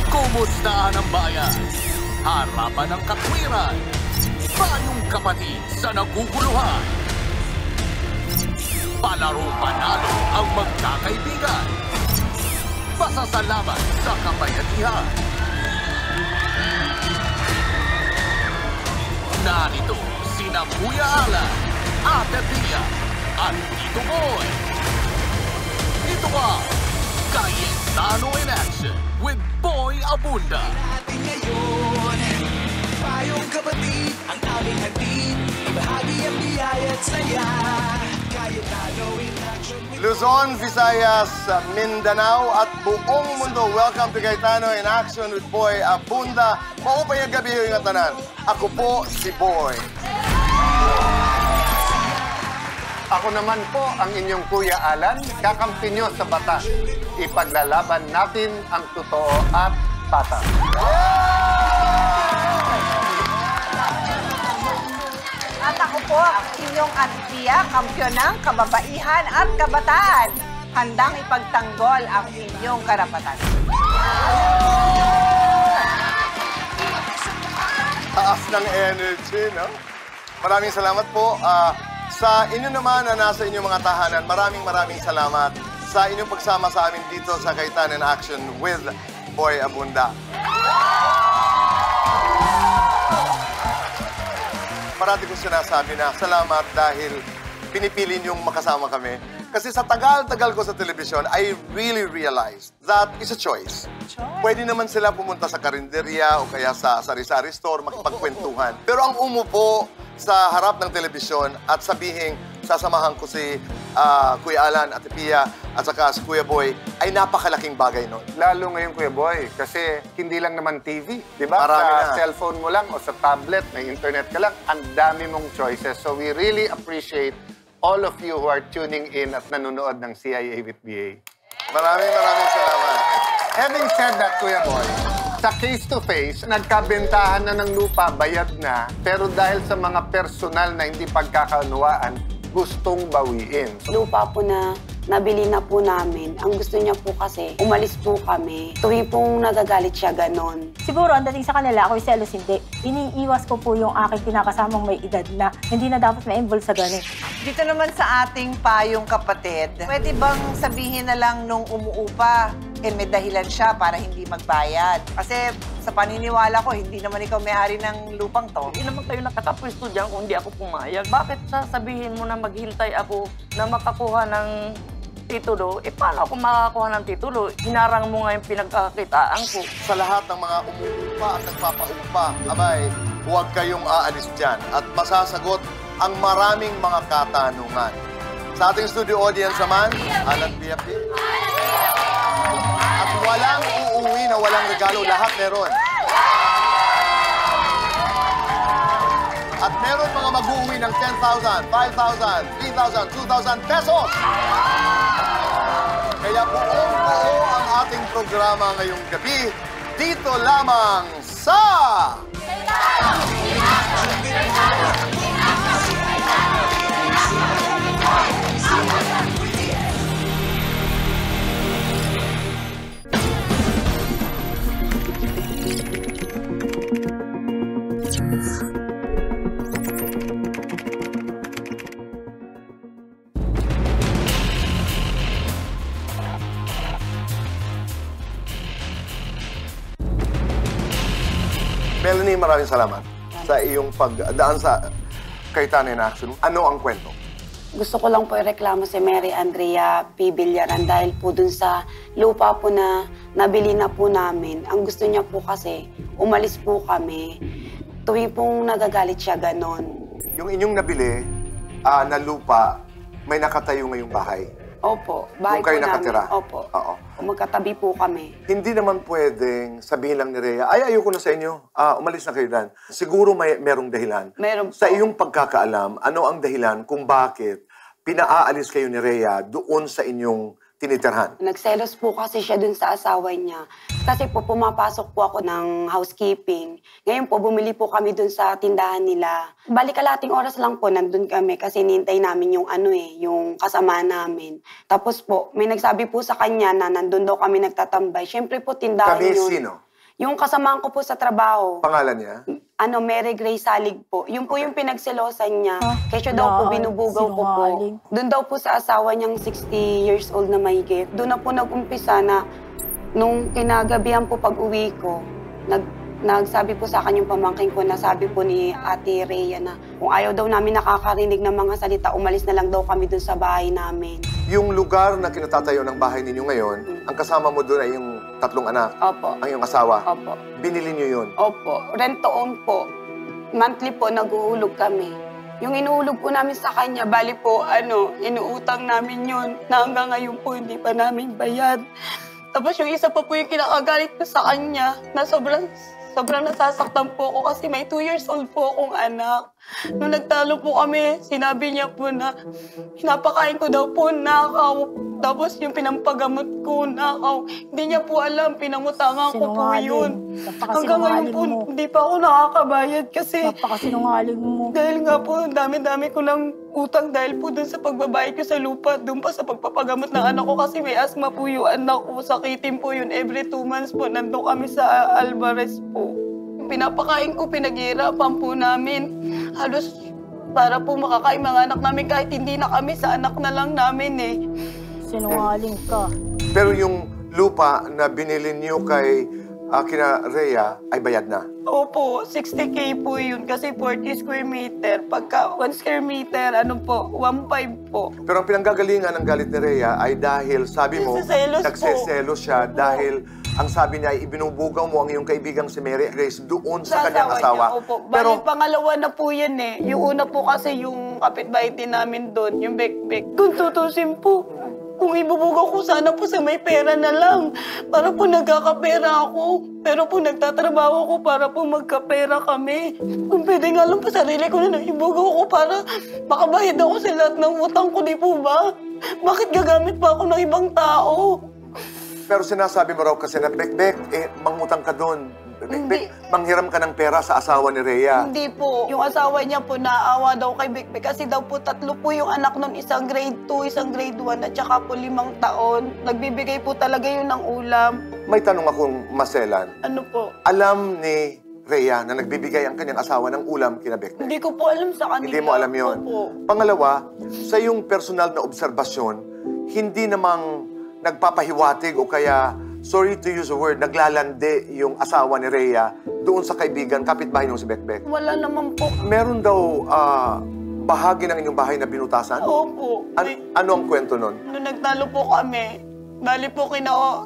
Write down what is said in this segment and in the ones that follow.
Kumustahan ang bayan? Harapan ng katwiran. Payong kapatid sa naguguluhan. Palaro panalo ang magkakaibigan. Pasasalamat sa kabayanihan. Narito sina Kuya Alan, Ate Pia, at Tito Boy. Ito ang Cayetano in Action with Boy Abunda. Natin ngayon, payong kapatid, ang aming hatid, ibahagi ang biyaya't saya. Cayetano in Action with Luzon, Visayas, Mindanao at buong mundo. Welcome to Cayetano in Action with Boy Abunda. Maupay ang gabi yung tanan. Ako po si Boy. Ako naman po ang inyong Kuya Alan, kakampi nyo sa batas. Ipaglalaban natin ang totoo at patas. At ako po ang inyong Ate Pia, kampiyon ng kababaihan at kabataan. Handang ipagtanggol ang inyong karapatan. Taas ng energy, no? Maraming salamat po. Sa inyo naman na nasa inyong mga tahanan, maraming salamat sa inyong pagsama sa amin dito sa Cayetano in Action with Boy Abunda. Parati ko sinasabi na salamat dahil pinipili niyong makasama kami. Kasi sa tagal-tagal ko sa telebisyon, I really realized that it's a choice. Pwede naman sila pumunta sa karinderya o kaya sa sari-sari store, makipagkwentuhan. Pero ang umupo sa harap ng telebisyon at sabihin, sasamahan ko si Kuya Alan, Ate Pia, at saka si Kuya Boy, ay napakalaking bagay nun. Lalo ngayon, Kuya Boy, kasi hindi lang naman TV, di ba? Marami sa na. cellphone mo lang o sa tablet, may internet ka lang, ang dami mong choices. So we really appreciate all of you who are tuning in at nanonood ng CIA with BA. Maraming salamat. Having said that, Kuya Boy, sa face-to-face, nagkabentahan na ng lupa, bayad na, pero dahil sa mga personal na hindi pagkakaunawaan, gustong bawiin. Lupa po na nabili na po namin. Ang gusto niya po kasi, umalis po kami. Tuwing pong nagagalit siya, ganon. Siguro, ang dating sa kanila, ako'y selos hindi. Iniiwas ko po yung aking kinakasamang may edad na hindi na dapat ma-involve sa ganun. Dito naman sa ating payong kapatid, pwede bang sabihin na lang nung umuupa, may dahilan siya para hindi magbayad? Kasi sa paniniwala ko, hindi naman ikaw may-ari ng lupang to. Hindi naman kayo nakatapwesto dyan kung hindi ako pumayag. Bakit sasabihin mo na maghintay ako na makakuha ng titulo? Paano ako makakakuha ng titulo? Hinarang mo nga yung pinagkakitaan ko. Sa lahat ng mga umuupa at nagpapaupa, abay, huwag kayong aalis dyan at masasagot ang maraming mga katanungan. Sa ating studio audience naman, Alan Pia. At walang uuwi na walang regalo, lahat meron. At meron mga mag-uuwi ng 10,000, 5,000, 3,000, 2,000 pesos. Kaya buong-buo ang ating programa ngayong gabi, dito lamang sa... Melanie, maraming salamat sa iyong pagdaan sa Cayetano in Action. Ano ang kwento? Gusto ko lang po ireklamo si Mary Andrea P. Villaran dahil po dun sa lupa po na nabili na po namin. Ang gusto niya po kasi, umalis po kami. Tuwing pong nagagalit siya, ganon. Yung inyong nabili, na lupa, may nakatayo ngayong bahay. Opo, bahay Doon kayo po namin. nakatira? Opo. Oo. Magkatabi po kami. Hindi naman pwedeng sabihin lang ni Rhea, ay, ayoko na sa inyo. Umalis na kayo dan. Siguro merong dahilan. Meron po. Sa iyong pagkakaalam, ano ang dahilan kung bakit pinaaalis kayo ni Rhea doon sa inyong tinitirhan? Nagselos po kasi siya dun sa asawa niya. Kasi po pumapasok po ako ng housekeeping. Ngayon po bumili po kami dun sa tindahan nila. Kalahating oras lang po nandun kami kasi nintay namin yung yung kasama namin. Tapos po may nagsabi po sa kanya na nandun daw kami nagtatambay. Siyempre po tindahan Kami, yun. sino? Yung kasamahan ko po sa trabaho. Pangalan niya? Mary Grace Salig po. Yung po yung pinagselosan niya. Kesyo daw po binubugaw ko po. sinungaling. Doon daw po sa asawa niyang 60 years old na mahigit. Doon na po nag-umpisa na nung kinagabihan po pag-uwi ko, nagsabi po sa akin yung pamangkin ko na sabi po ni Ate Rhea na kung ayaw daw namin nakakarinig ng mga salita, umalis na lang daw kami doon sa bahay namin. Yung lugar na kinatatayo ng bahay ninyo ngayon, ang kasama mo doon ay yung 3 anak. Opo. Ang iyong asawa. Opo. Binili niyo yun. Opo. Rent-to-own po. Monthly po, nag-uhulog kami. Yung inuulog po namin sa kanya, bali po, inuutang namin yun na hanggang ngayon po hindi pa namin bayad. Tapos yung isa pa po yung kinakagalit ko sa kanya na sobrang nasasaktan po ako kasi may 2 years old po akong anak. Nung nagtalo po kami, sinabi niya po na pinapakain ko daw po nakaw. Tapos yung pinampagamot ko nakaw. Hindi niya po alam, pinamutangan ko po yun. Hanggang ngayon po, hindi pa ako nakakabayad kasi Napakasinungaling mo. dahil nga po, dami-dami ko ng utang dahil po dun sa pagbabayad ko sa lupa, dun pa sa pagpapagamot ng anak ko kasi may asthma po yung anak ko. Sakitin po yun every 2 months po. Nandun kami sa Alvarez po. Pinapakain ko, pinaghihirapan po namin. Halos para po makakain mga anak namin kahit hindi na kami sa anak na lang namin eh. Sinungaling ka. Pero yung lupa na binili niyo kay kina Rhea ay bayad na. Opo, 60K po yun kasi 40 square meter. Pagka 1 square meter, 1.5 po. Pero ang pinanggagalingan ng galit ni Rhea ay dahil, sabi mo, Nagseselos po. nagseselos siya dahil ang sabi niya ay ibinubugaw mo ang iyong kaibigang si Mary Grace doon sa kanyang asawa. Niya, opo. Bali, pangalawa na po yan eh. Yung una po kasi yung kapitbahay din namin doon, yung bekbek. Kung tutusin po, kung ibubugaw ko sana po sa may pera na lang. Para po nagkakapera ako. Pero po nagtatrabaho ako para po magkapera kami. Kung pwede nga lang po sarili ko na ibugaw ko para makabayad ako sa lahat ng utang ko, di po ba? Bakit gagamit pa ako ng ibang tao? Pero sinasabi mo raw kasi na Bekbek, mangutang ka doon. Bekbek, manghiram ka ng pera sa asawa ni Rhea. Hindi po. Yung asawa niya po naawa daw kay Bekbek kasi daw po 3 po yung anak nun. Isang grade 2, isang grade 1 at saka po 5 taon. Nagbibigay po talaga yun ng ulam. May tanong akong maselan. Ano po? Alam ni Rhea na nagbibigay ang kanyang asawa ng ulam kina Bekbek? Hindi ko po alam sa kanila. Hindi mo alam yun. Opo. Pangalawa, sa iyong personal na obserbasyon, hindi namang nagpapahiwatig o kaya, sorry to use a word, naglalande yung asawa ni Rhea doon sa kaibigan, kapitbahay niyo si Bekbek. Wala naman po. Meron daw bahagi ng inyong bahay na binutasan? Opo. Ano ang kwento nun? Nung nagtalo po kami, bali po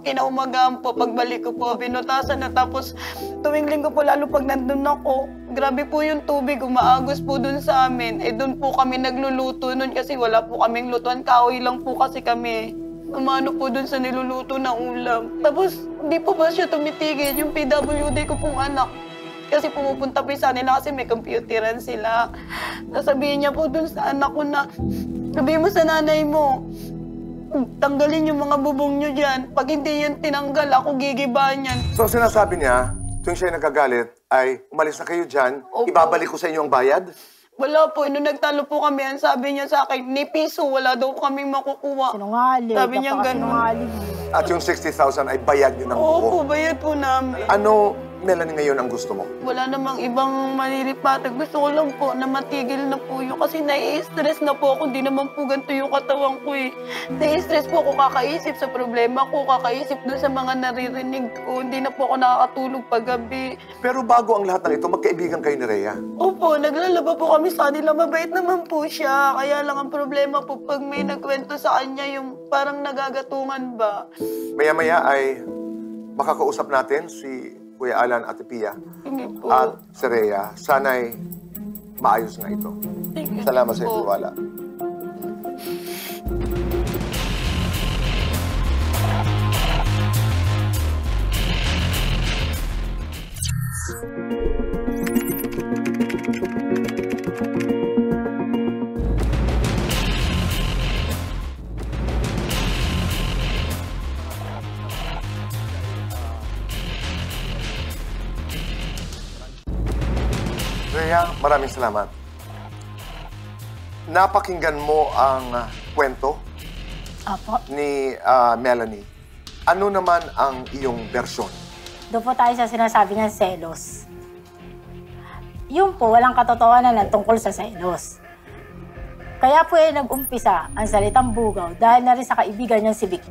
kinaumagaan po, pagbalik ko po, binutasan na tapos tuwing linggo po, lalo pag nandun ako, grabe po yung tubig, umaagos po dun sa amin. Dun po kami nagluluto nun kasi wala po kaming lutuan, kahoy lang po kasi kami. Umano po dun sa niluluto na ulam. Tapos, hindi po ba siya tumitigil yung PWD ko pong anak. Kasi pumupunta po sa nila kasi may computeran sila. Sasabihin niya po dun sa anak ko na, sabihin mo sa nanay mo, tanggalin yung mga bubong nyo dyan. Pag hindi yan tinanggal, ako gigibahan yan. So sinasabi niya, tuwing siya nagagalit, ay umalis na kayo dyan, Opo. ibabalik ko sa inyo ang bayad? Wala po. Nung nagtalo po kami, ang sabi niya sa akin, ni piso, wala daw kaming makukuha. Sinungaling. Sabi niya Napakasinungaling. At yung 60,000 ay bayad nyo ng buo. Opo, bayad po namin. Ano, Melanie, ngayon ang gusto mo? Wala namang ibang malilipatan. Gusto ko lang po na matigil na po yun. Kasi nai-stress na po ako. Hindi naman po ganito yung katawan ko eh. Nai-stress po ako kakaisip sa problema ko, kakaisip doon sa mga naririnig ko. Hindi na po ako nakakatulog paggabi. Pero bago ang lahat ng ito, magkaibigan kayo ni Rhea. Opo, naglalaba po kami sa kanila. Mabait naman po siya. Kaya lang ang problema po, pag may nagkwento sa kanya, yung parang nagagatungan ba. Maya-maya ay makakausap natin si Kuya Alan at Pia Hindi po. at si Rhea. Sana'y maayos nga ito. Salamat sa iyong tiwala. Rhea, maraming salamat. Napakinggan mo ang kwento Opo. ni Melanie. Ano naman ang iyong bersyon? Doon po tayo sa sinasabi ng selos. Yun po, walang katotohanan ng tungkol sa selos. Kaya po nag-umpisa ang salitang bugaw dahil na rin sa kaibigan niyang si Big.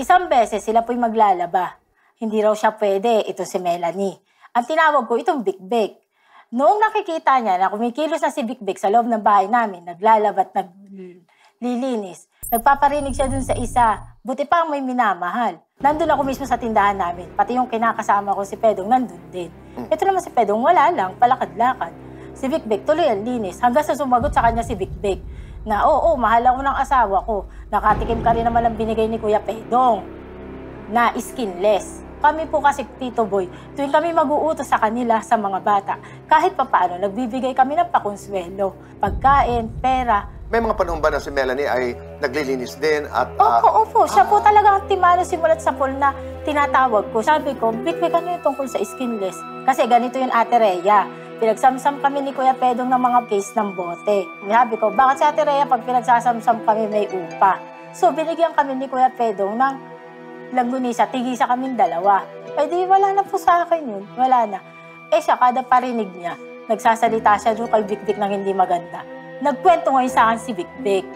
Isang beses sila po'y maglalaba. Hindi raw siya pwede, ito si Melanie. Ang tinawag ko itong Big. Noong nakikita niya na kumikilos na si Big sa loob ng bahay namin, naglalaba at naglilinis, nagpaparinig siya dun sa isa, buti pa ang may minamahal. Nandun ako mismo sa tindahan namin, pati yung kinakasama ko si Pedong nandun din. Ito naman si Pedong wala lang, palakad-lakad. Si Big tuloy ang linis, hanggang sa sumagot sa kanya si Big na oo, mahal ako ng asawa ko, nakatikim ka rin naman ang binigay ni Kuya Pedong na skinless. Kami po kasi, Tito Boy, tuwing kami mag-uutos sa kanila sa mga bata, kahit papaano, nagbibigay kami ng pakonsuelo, pagkain, pera. May mga panahon ba na si Melanie ay naglilinis din at... Opo. Siya po talaga ang timano simulat sa pool na tinatawag ko. Sabi ko, Big, ano yung tungkol sa skinless? Kasi ganito yung Ate Rhea. Pinagsamsam kami ni Kuya Pedong ng mga case ng bote. Sabi ko, bakit si Ate Rhea pag pinagsasamsam kami may upa? So, binigyan kami ni Kuya Pedong ng langgunisa, tigisa kaming dalawa. Eh di, wala na po sa akin yun. Wala na. Eh siya, kada parinig niya, nagsasalita siya doon kay Big ng hindi maganda. Nagkwento ngayon sa akin si Big.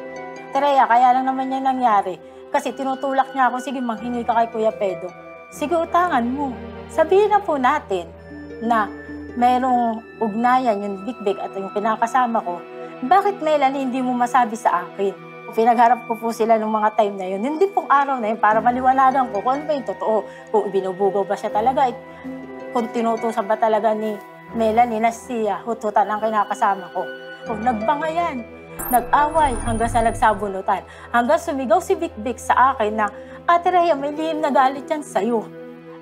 Tereya, kaya lang naman yan nangyari. Kasi tinutulak niya ako, sige, manghingi ka kay Kuya Pedong. Sige, utangan mo. Sabihin na po natin na mayroong ugnayan yung Big at yung pinakasama ko. Bakit, Melanie, hindi mo masabi sa akin? Pinagharap ko po sila nung mga time na yun. Hindi pong araw na yun para maliwanagan ko kung ano ba yung totoo. Kung binubugaw ba siya talaga, kung tinutusan ba talaga ni Melanie na siya, hututan ang kinakasama ko. Kung nagbangayan, nag-away hanggang sa nagsabunutan. Hanggang sumigaw si Big sa akin na, Ate Rhea, may lihim na galit yan sa'yo.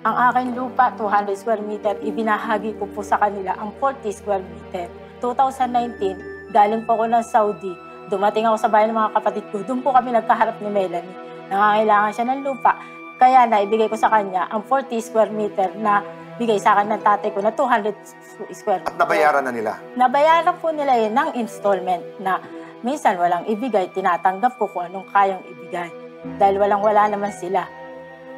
Ang aking lupa, 200 square meter, ibinahagi ko po sa kanila ang 40 square meter. 2019, galing po ako ng Saudi. Dumating ako sa bahay ng mga kapatid ko. Doon po kami nagkaharap ni Melanie. Nangangailangan siya ng lupa. Kaya naibigay ko sa kanya ang 40 square meter na bigay sa akin ng tatay ko na 200 square meter. At nabayaran na nila? Nabayaran po nila yun ng installment na minsan walang ibigay, tinatanggap ko kung anong kayang ibigay. Dahil walang-wala naman sila.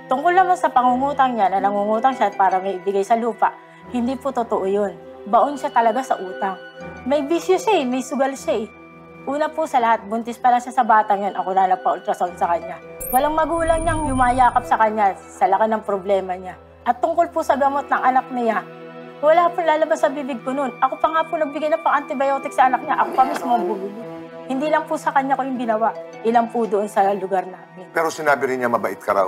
Tungkol naman sa pangungutang niya na nangungutang siya para may ibigay sa lupa, hindi po totoo yun. Baon siya talaga sa utang. May bisyo siya may sugal siya Una po sa lahat, buntis pa lang siya sa batang yun, ako na nagpa-ultrasound sa kanya. Walang magulang niyang yumayakap sa kanya sa laki ng problema niya. At tungkol po sa gamot ng anak niya, wala po lalabas sa bibig ko noon. Ako pa nga po nagbigay ng pang-antibiotic sa anak niya. Ako pa mismo ang bubili. Hindi lang po sa kanya ko yung ginawa. Ilang po doon sa lugar namin. Pero sinabi rin niya mabait ka raw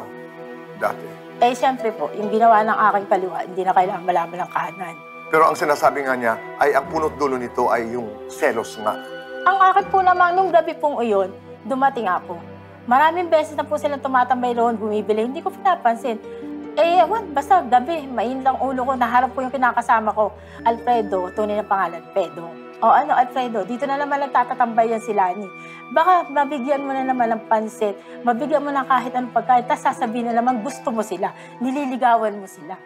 dati. Eh, siyempre po, yung ginawa ng aking kaliwa, hindi na kailangan malaman ng kahanan. Pero ang sinasabi nga niya ay ang punot dulo nito ay yung selos nga. Ang akin po naman, nung gabi pong iyon, dumating ako. Maraming beses na po silang tumatambay roon, bumibili. Hindi ko pinapansin. Eh, basta gabi, mainit ang ulo ko. Naharap ko yung kinakasama ko. Alfredo, tunay na pangalan, Pedro. O ano, Alfredo, dito na naman nagtatatambayan si Lani. Baka mabigyan mo na naman ng pansit, mabigyan mo na kahit anong pagkain, tapos sasabihin na naman gusto mo sila, nililigawan mo sila.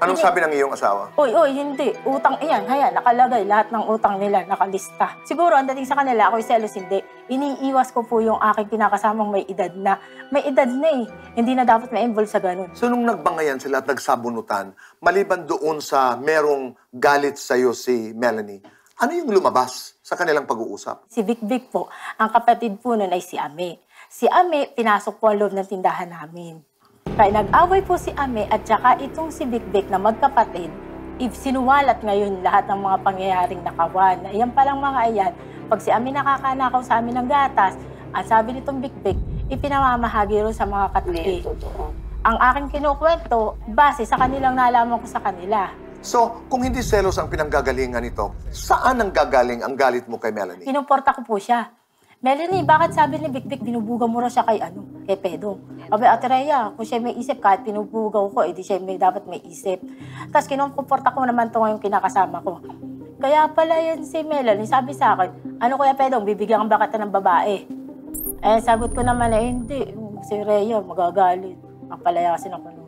Anong sabi ng iyong asawa? Oy, hindi. Utang iyan. Haya, nakalagay. Lahat ng utang nila, nakalista. Siguro, ang dating sa kanila, ako'y selos hindi. Iniiwas ko po yung aking kinakasamang may edad na. May edad na Hindi na dapat ma-involve sa ganun. So, nung nagbangayan sila at nagsabunutan, maliban doon sa merong galit sa'yo si Melanie, ano yung lumabas sa kanilang pag-uusap? Si Big po, ang kapatid po nun ay si Ame. Si Ame, pinasok po ang loob ng tindahan namin. Kaya nag-away po si Ame at saka itong si Big na magkapatid, sinuwalat ngayon lahat ng mga pangyayaring nakawan. Ayan palang mga ayan, pag si Ame nakakanakaw sa amin ng gatas, ang sabi nitong Big, ipinamamahagi rin sa mga katipi. Ang aking kinukwento, base sa kanilang nalaman ko sa kanila. So, kung hindi selos ang pinanggagalingan nito, saan ang gagaling ang galit mo kay Melanie? Pinumporta ko po siya. Melanie, bakit sabi ni Bikbik, binubugaw mo raw siya kay Pedong? Sabi, Ate Rhea, kung siya may isip, kahit binubugaw ko, edi siya dapat may isip. Tapos kinumporta ko naman ito ngayong kinakasama ko. Kaya pala yan si Melanie, sabi sa akin, ano Kuya Pedong, bibigyan ka ba kita ng babae? Eh, sagot ko naman hindi. Si Rhea, magagalit. Mapalaya kasi ng kuno.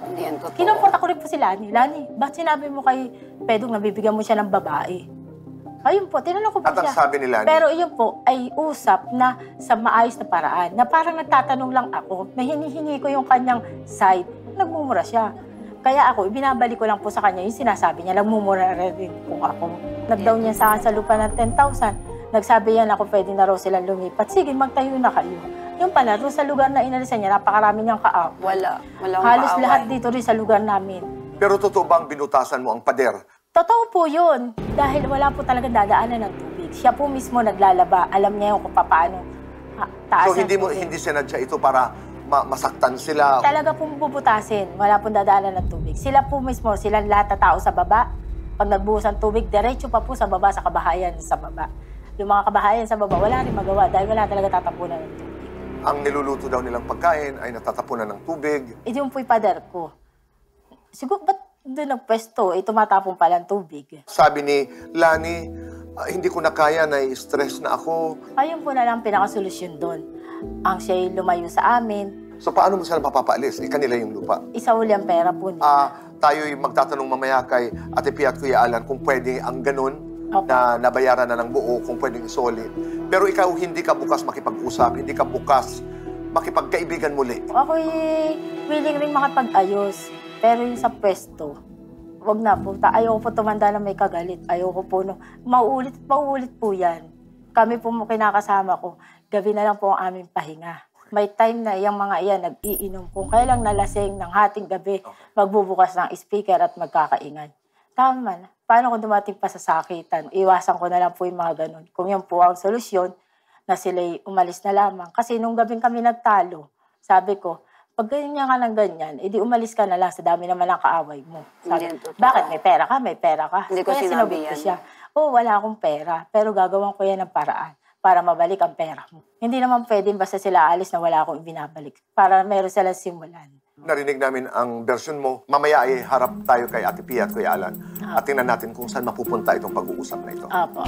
Hindi yan totoo. Kinumporta ko rin po si Lani. Lani, bakit sinabi mo kay Pedong na bibigyan mo siya ng babae? Ayun po, tinanong ko po At ang siya. sabi ni Lani? Pero iyon po ay usap na sa maayos na paraan. Na parang nagtatanong lang ako, na hinihingi ko yung kanyang side. Nagmumura siya. Kaya ako, ibinabalik ko lang po sa kanya yung sinasabi niya. Nagmumura rin po ako. Nag-down niya sa akin sa lupa ng 10,000. Nagsabi yan ako, pwede na raw silang lumipat. Sige, magtayo na kayo. Yung pala, doon sa lugar na inalisan niya, napakarami niyang kaaway. Walang Halos kaaway. lahat dito rin sa lugar namin. Pero totoo bang binutasan mo ang pader? Totoo po yun. Dahil wala po talaga dadaanan ng tubig. Siya po mismo naglalaba. Alam niya yung kung paano taas So, ng tubig. hindi sinadya ito para masaktan sila? Talaga pong bubutasin. Wala pong dadaanan ng tubig. Sila po mismo, silang lahat na tao sa baba. Pag nagbuhos ng tubig, diretso pa po sa baba, sa kabahayan sa baba. Yung mga kabahayan sa baba, wala rin magawa dahil wala talaga tatapunan ng tubig. Ang niluluto daw nilang pagkain ay natatapunan ng tubig. Yung po'y pader ko. Siguro, ba't doon nagpwesto? Tumatapon pala ang tubig. Sabi ni Lani, hindi ko na kaya, nai-stress na ako. Ayun po na lang pinakasolusyon doon. Ang siya'y lumayo sa amin. So paano mo sila mapapaalis? Kanila yung lupa. Isa uli ang pera po niya. Tayo'y magtatanong mamaya kay Ate Pia at Kuya Alan kung pwede ang ganun Opo. na nabayaran na ng buo, kung pwedeng solid. Pero ikaw hindi ka bukas makipag-usap, hindi ka bukas makipagkaibigan muli. Ako'y willing rin makapag-ayos. Pero yung sa pwesto, wag na po. Ayoko po tumanda na may kagalit. Ayoko po mauulit po yan. Kami po kinakasama ko, gabi na lang po ang aming pahinga. May time na yung mga iyan nag-iinom. Kung kailang nalasing ng hating gabi, magbubukas ng speaker at magkakaingay. Tama na. Paano kung dumating pa sa sakitan? Iwasan ko na lang po yung mga ganun. Kung yan po ang solusyon, na sila'y umalis na lamang. Kasi nung gabing kami nagtalo, sabi ko, pag ganyan ka ng ganyan, edi umalis ka na lang sa dami naman ang kaaway mo. Sabi, bakit? May pera ka? May pera ka. Hindi ko Kaya sinabi sinabi ko yan. siya, wala akong pera, pero gagawin ko yan ng paraan para mabalik ang pera mo. Hindi naman pwedeng basta sila alis na wala akong ibinabalik para meron silang simulan. Narinig namin ang version mo. Mamaya ay harap tayo kay Ate Pia at Kuya Alan. At tingnan natin kung saan mapupunta itong pag-uusap na ito. Apo.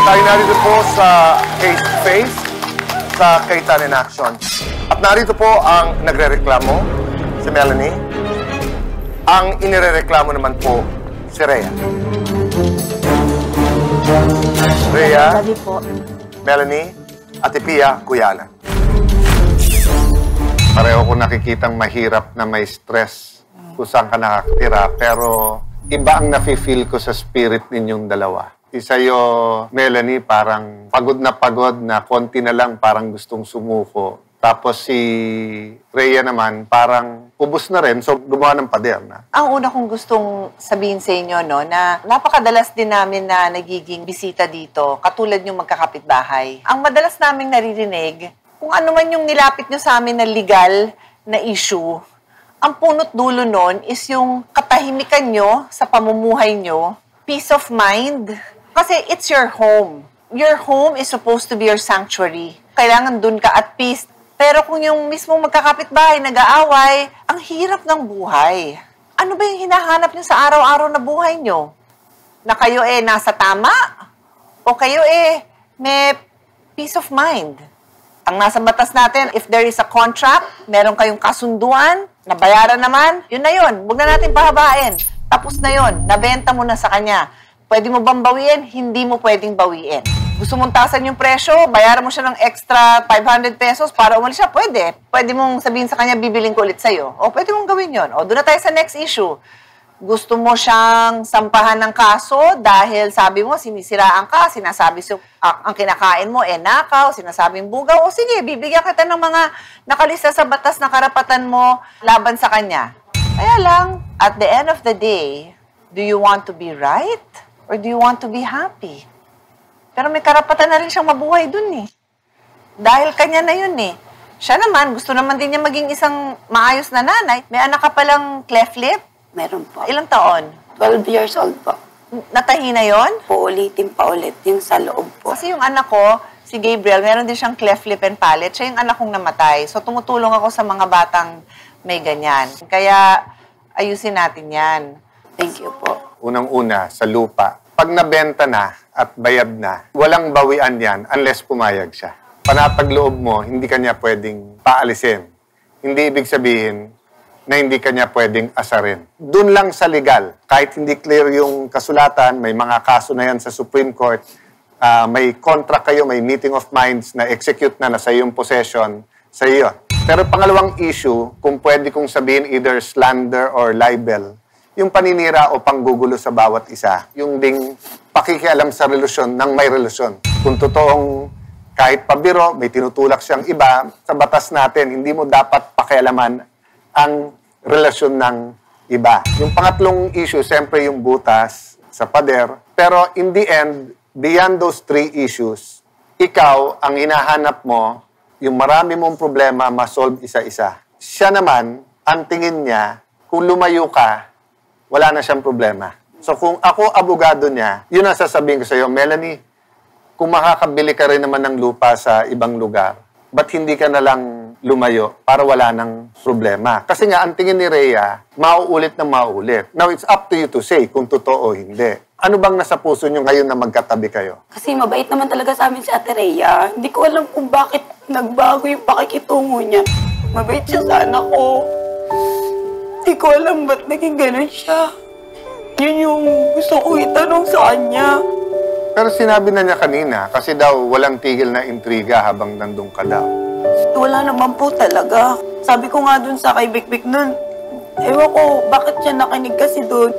Tayo narito po sa Face to Face sa Kaitan in Action. At narito po ang nagrereklamo, si Melanie. Ang inirereklamo naman po, si Rhea. Rhea, Sabi po, Melanie, Ate Pia, Kuya Alan. Pareho ko nakikitang mahirap na may stress kung saan ka nakakatira. Pero iba ang nafe-feel ko sa spirit ninyong dalawa. Sa'yo, Melanie, parang pagod na konti na lang parang gustong sumuko. Tapos si Rhea naman parang ubos na rin, so gumawa ng pader na. Ang una kong gustong sabihin sa inyo, no, na napakadalas din namin na nagiging bisita dito, katulad yung magkakapitbahay. Ang madalas naming naririnig, kung ano man yung nilapit nyo sa amin na legal na issue, ang punot dulo nun is yung katahimikan nyo sa pamumuhay nyo, peace of mind. Kasi it's your home. Your home is supposed to be your sanctuary. Kailangan dun ka at peace. Pero kung yung mismong magkakapitbahay, nag-aaway, ang hirap ng buhay. Ano ba yung hinahanap nyo sa araw-araw na buhay nyo? Na kayo nasa tama? O kayo may peace of mind? Ang nasa batas natin, if there is a contract, meron kayong kasunduan, nabayaran naman, yun na yun. Huwag na natin pahabain. Tapos na yun. Nabenta mo na sa kanya. Pwede mo bang bawiin? Hindi mo pwedeng bawiin. Gusto mong tasan yung presyo, bayaran mo siya ng extra 500 pesos para umalis siya, pwede. Pwede mong sabihin sa kanya, bibiling ko ulit sa'yo. O pwede mong gawin yun. O doon na tayo sa next issue. Gusto mo siyang sampahan ng kaso dahil sabi mo, sinisiraan ka, sinasabi ang kinakain mo, nakaw, sinasabing bugaw. O sige, bibigyan kita ng mga nakalista sa batas na karapatan mo laban sa kanya. Kaya lang, at the end of the day, do you want to be right or do you want to be happy? Pero may karapatan na rin siyang mabuhay dun eh. Dahil kanya na yun eh. Siya naman, gusto naman din niya maging isang maayos na nanay. May anak ka palang cleft lip? Meron po. Ilang taon? 12 years old po. Natahi na yon? Uulitin pa ulit yung sa loob po. Kasi yung anak ko, si Gabriel, meron din siyang cleft lip and palate. Siya yung anak kong namatay. So tumutulong ako sa mga batang may ganyan. Kaya ayusin natin yan. Thank you po. Unang-una, sa lupa. Pag nabenta na at bayad na, walang bawian yan unless pumayag siya. Panapagloob mo, hindi kanya pwedeng paalisin. Hindi ibig sabihin na hindi kanya pwedeng asarin. Doon lang sa legal. Kahit hindi clear yung kasulatan, may mga kaso na yan sa Supreme Court, may contract kayo, may meeting of minds na execute na nasa iyong possession, sa iyo. Pero pangalawang issue, kung pwede kong sabihin either slander or libel, yung paninira o panggugulo sa bawat isa, yung ding pakikialam sa relasyon ng may relasyon. Kung totoong kahit pabiro, may tinutulak siyang iba, sa batas natin, hindi mo dapat pakialaman ang relasyon ng iba. Yung pangatlong issue, siyempre yung butas sa pader. Pero in the end, beyond those three issues, ikaw, ang hinahanap mo, yung marami mong problema, masolve isa-isa. Siya naman, ang tingin niya, kung lumayo ka, wala na siyang problema. So kung ako abogado niya, yun ang sasabihin ko sa iyo, Melanie, kung makakabili ka rin naman ng lupa sa ibang lugar, ba't hindi ka na lang lumayo para wala ng problema? Kasi nga, ang tingin ni Rhea, mauulit na mauulit. Now, it's up to you to say kung totoo o hindi. Ano bang nasa puso nyo ngayon na magkatabi kayo? Kasi mabait naman talaga sa amin si Ate Rhea. Hindi ko alam kung bakit nagbago yung pakikitungo niya. Mabait siya sa anak ko. Hindi ko alam ba't naging ganun siya. Yun yung gusto ko itanong sa kanya. Pero sinabi na niya kanina, kasi daw walang tigil na intriga habang nandun ka daw. Wala naman po talaga. Sabi ko nga dun sa kay Bikbik nun, ewan ko, bakit siya nakinig kasi dun?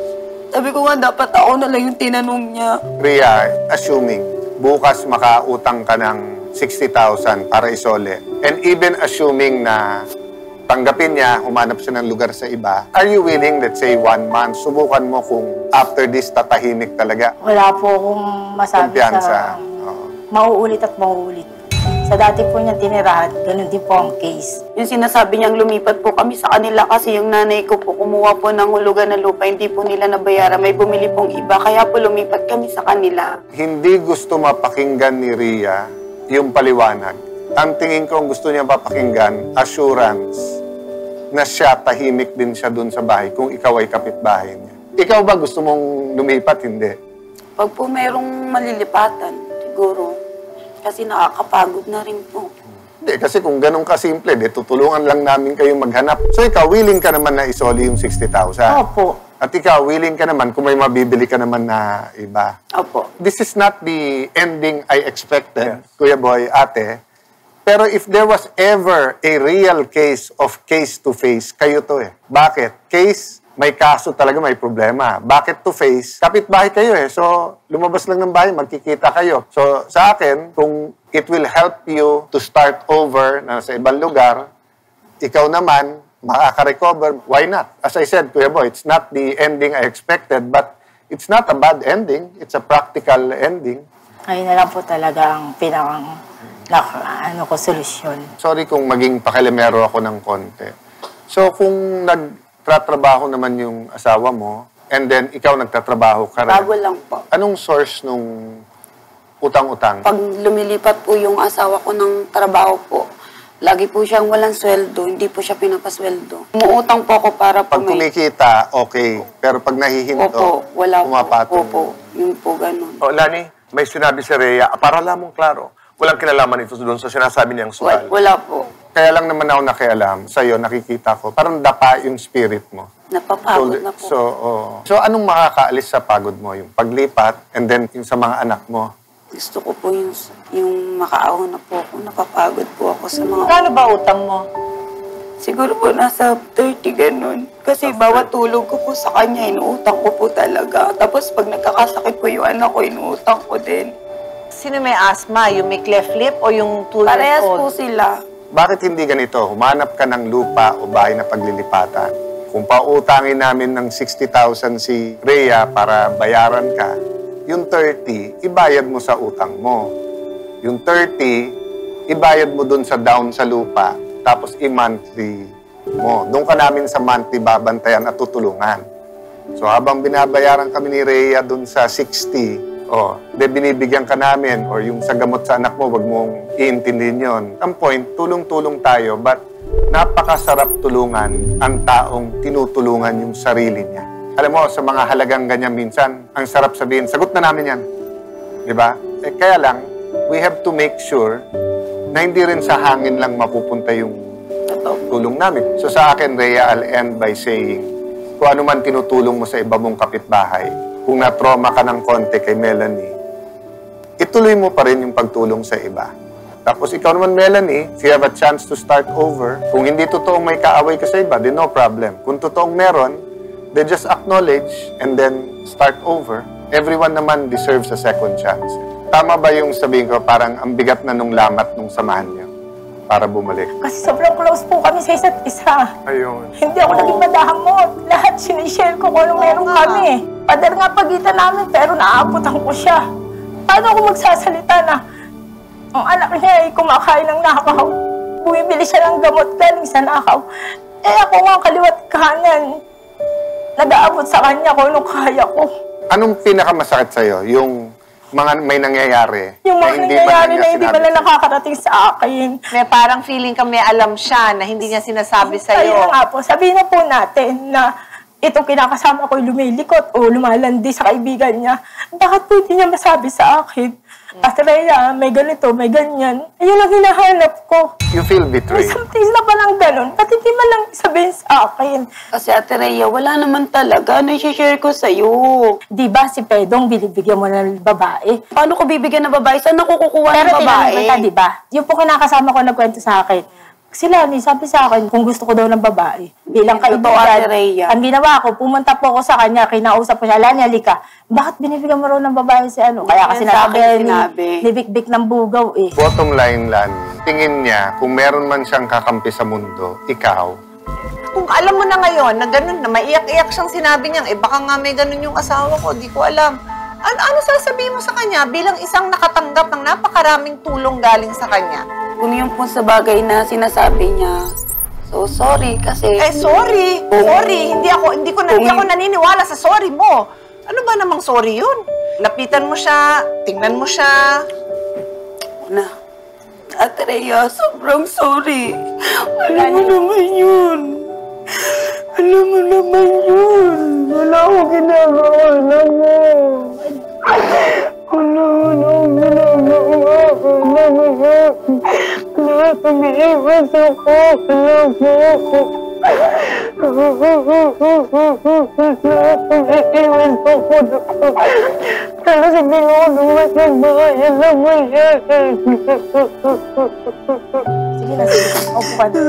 Sabi ko nga, dapat ako na lang yung tinanong niya. Rhea, assuming bukas makautang ka ng 60,000 para isole, and even assuming na tanggapin niya, humanap siya ng lugar sa iba, are you willing, let's say, 1 month, subukan mo kung after this tatahimik talaga? Wala po akong masabi Kumpiyansa. sa mauulit at mauulit. Sa dati po niya tinirahan, ganun din po ang case. Yung sinasabi niyang lumipat po kami sa kanila kasi yung nanay ko po kumuha po ng hulugan ng lupa, hindi po nila nabayaran, may bumili pong iba, kaya po lumipat kami sa kanila. Hindi gusto mapakinggan ni Rhea yung paliwanag. Ang tingin ko ang gusto niya mapakinggan, assurance na siya, tahimik din siya dun sa bahay kung ikaw ay kapitbahay niya. Ikaw ba gusto mong lumipat? Hindi. Pag po merong malilipatan, siguro, kasi nakakapagod na rin po. Hindi, kasi kung ganun kasimple, tutulungan lang namin kayong maghanap. So ikaw, willing ka naman na isoli yung 60,000? Opo. At ikaw, willing ka naman kung may mabibili ka naman na iba? Opo. This is not the ending I expected, Kuya Boy, Ate. Pero if there was ever a real case of case-to-face, kayo to eh. Bakit? Case, may kaso talaga, may problema. Bakit to face? Kapitbahay kayo eh. So, lumabas lang ng bahay, magkikita kayo. So, sa akin, kung it will help you to start over na sa ibang lugar, ikaw naman, makaka-recover, why not? As I said, Kuya Boy, it's not the ending I expected, but it's not a bad ending. It's a practical ending. Ayun na lang po talaga ang pinakang solusyon. Sorry kung maging pakilamero ako ng konti. So, kung nagtatrabaho naman yung asawa mo, and then ikaw nagtatrabaho ka rin. Bago lang po. Anong source nung utang-utang? Pag lumilipat po yung asawa ko ng trabaho po, lagi po siyang walang sweldo, hindi po siya pinapasweldo. Umuutang po ako para po Pag kumikita, okay. Pero pag nahihinto, Opo, wala po. pumapatong. Opo, yun po ganun. O, Lani, may sinabi si Rhea, para lamang klaro, walang kinalaman ito doon sa sinasabi niyang sual. Wala po. Kaya lang naman ako nakialam sa'yo, nakikita ko, parang dapa yung spirit mo. Napapagod na po. So, anong makakaalis sa pagod mo? Yung paglipat, and then yung sa mga anak mo? Gusto ko po yung makaahon na po ako. Napapagod po ako sa mga... Kano ba utang mo? Siguro po nasa 30 ganun. Kasi bawat tulog ko po sa kanya, inuutang ko po talaga. Tapos pag nagkakasakit po yung anak ko, inuutang ko din. Sino may asthma? Yung may cleft lip o yung 2 years Parehas old? po sila. Bakit hindi ganito? Humanap ka ng lupa o bahay na paglilipatan. Kung pautangin namin ng 60,000 si Rhea para bayaran ka, yung 30, ibayad mo sa utang mo. Yung 30, ibayad mo dun sa down sa lupa, tapos i-monthly mo. Doon ka namin sa monthly babantayan at tutulungan. So habang binabayaran kami ni Rhea dun sa 60, binibigyan ka namin, or yung sa gamot sa anak mo, wag mong iintindihin yun. Ang point, tulong-tulong tayo, but napakasarap tulungan ang taong tinutulungan yung sarili niya. Alam mo, sa mga halagang ganyan minsan, ang sarap sabihin, sagot na namin yan. Di ba? Kaya lang, we have to make sure na hindi rin sa hangin lang mapupunta yung tulong namin. So sa akin, Rhea, I'll end by saying, kung ano man tinutulong mo sa iba mong kapitbahay, kung na-trauma ka ng konti kay Melanie, ituloy mo pa rin yung pagtulong sa iba. Tapos ikaw naman, Melanie, if you have a chance to start over, kung hindi totoong may kaaway ka sa iba, then no problem. Kung totoong meron, then just acknowledge and then start over. Everyone naman deserves a second chance. Tama ba yung sabihin ko, parang ang bigat na nung lamat nung samahan niyo para bumalik? Kasi sobrang close po kami sa isa't isa. Ayun. Hindi ako naging madahamot. Lahat sinishare ko kung anong meron kami. Padar nga pagitan namin, pero naaabutan ko siya. Paano ako magsasalita na ang anak niya ay kumakain ng nakaw? Bumibili siya ng gamot galing sa nakaw. Eh ako nga kaliwat kanan. Nag-aabot sa kanya kung anong kaya ko. Anong pinakamasakit sa'yo? Yung mga may nangyayari? Yung mga nangyayari na hindi pala nakakarating sa akin. May parang feeling ka may alam siya na hindi niya sinasabi sa'yo. Ayun nga po, sabihin na po natin na itong kinakasama ko lumilikot o lumalandi sa kaibigan niya. Bakit po hindi niya masabi sa akin? Ate Rhea, may ganito, may ganyan. Ayun ang hinahanap ko. You feel May betrayed? something na palang ganun. Pati di man lang sabihin sa akin. Kasi Ate Rhea, wala naman talaga. Ano i-share ko sa'yo? Di ba si Pedong binibigyan mo ng babae? Paano ko bibigyan ng babae? Saan ako kukuha Pero ng babae? tinanong kita, di ba? Yung po kinakasama ko nagkwento sa akin. Sila, sabi sa akin, kung gusto ko daw ng babae. Bilang Ate kaibigan, Rhea. ang ginawa ko, pumunta po ako sa kanya, kinausap ko siya, Lani, halika. Bakit binibigyan mo raw ng babae si ano? Kaya kasi Yan sa akin nasabi sinabi. ni Bik-Bik ng bugaw eh. Bottom line, Lan, tingin niya, kung meron man siyang kakampi sa mundo, ikaw. Kung alam mo na ngayon na ganun na, maiyak-iyak siyang sinabi niya, baka nga may ganun yung asawa ko, di ko alam. Ano sasabihin mo sa kanya bilang isang nakatanggap ng napakaraming tulong galing sa kanya? Kung yun po sa bagay na sinasabi niya, so sorry kasi... Sorry. Sorry. Hindi ako naniniwala sa sorry mo. Ano ba namang sorry yun? Lapitan mo siya, tingnan mo siya. Na, Ate Rhea, sobrang sorry. Alam mo naman yun. Alam mo naman yun. Wala akong ginagawa. Alam mo. Umiiwas ako. Alam mo. Umiiwas ako. Tapos hindi ko naman sa bahay. Alam mo yan. Sige na, sige. Opo ka na.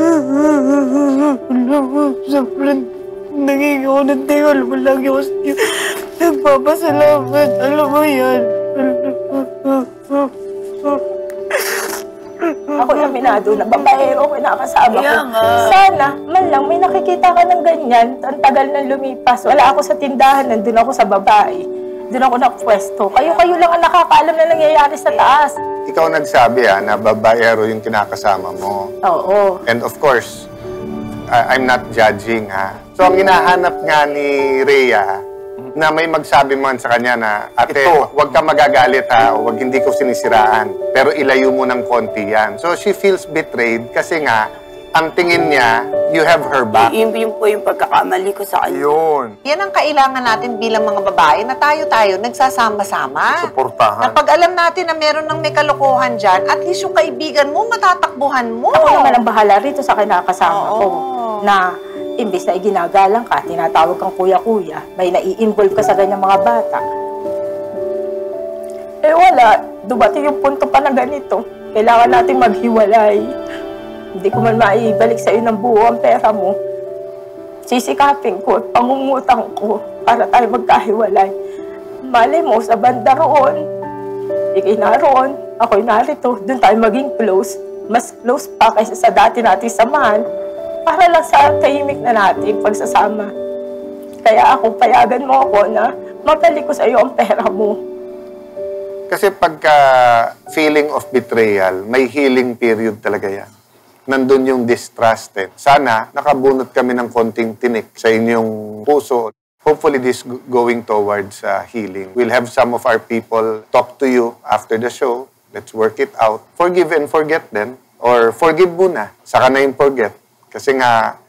Alam mo, sobrang naging ako ng tingal mo lang yung nagpapasalamat. Alam mo yan. Ako yung minado na babaero, kinakasama ko. Kaya nga. Sana, man lang, may nakikita ka ng ganyan. Ang tagal na lumipas. Wala ako sa tindahan, nandun ako sa babae. Doon ako nakapwesto. Kayo lang ang nakakaalam na nangyayari sa taas. Ikaw nagsabi na babaero yung kinakasama mo. Oo. And of course, I'm not judging So ang hinahanap nga ni Rhea, na may magsabi man sa kanya na, ate, huwag ka magagalit huwag hindi ko sinisiraan, pero ilayo mo ng konti yan. So she feels betrayed kasi nga, ang tingin niya, you have her back. Yun po yung pagkakamali ko sa kanya. Yun. Yan ang kailangan natin bilang mga babae na tayo nagsasama-sama. Suportahan. Na pag alam natin na meron ng may kalokohan dyan, at least yung kaibigan mo, matatakbuhan mo. Ako naman ang bahala rito sa kinakasama ko. Na imbis na iginagalang ka, tinatawag kang kuya-kuya, may nai-involve ka sa ganyang mga bata. Eh wala, dumating yung punto pa na ganito. Kailangan nating maghiwalay. Hindi ko man maibalik sa iyo ng buo ang pera mo. Sisikapin ko at pangungutang ko para tayo magkahiwalay. Malay mo sa banda roon. Ikay naroon, ako'y narito. Doon tayo maging close. Mas close pa kaysa sa dati nating samahan. para lang sa tahimik na natin pagsasama. Kaya ako, payagan mo ako na mabalik ko sa iyo ang pera mo. Kasi pagka feeling of betrayal, may healing period talaga yan. Nandun yung distrusted. Sana nakabunot kami ng konting tinik sa inyong puso. Hopefully this going towards healing. We'll have some of our people talk to you after the show. Let's work it out. Forgive and forget then. Or forgive muna. Saka na yung forget. Kasi nga,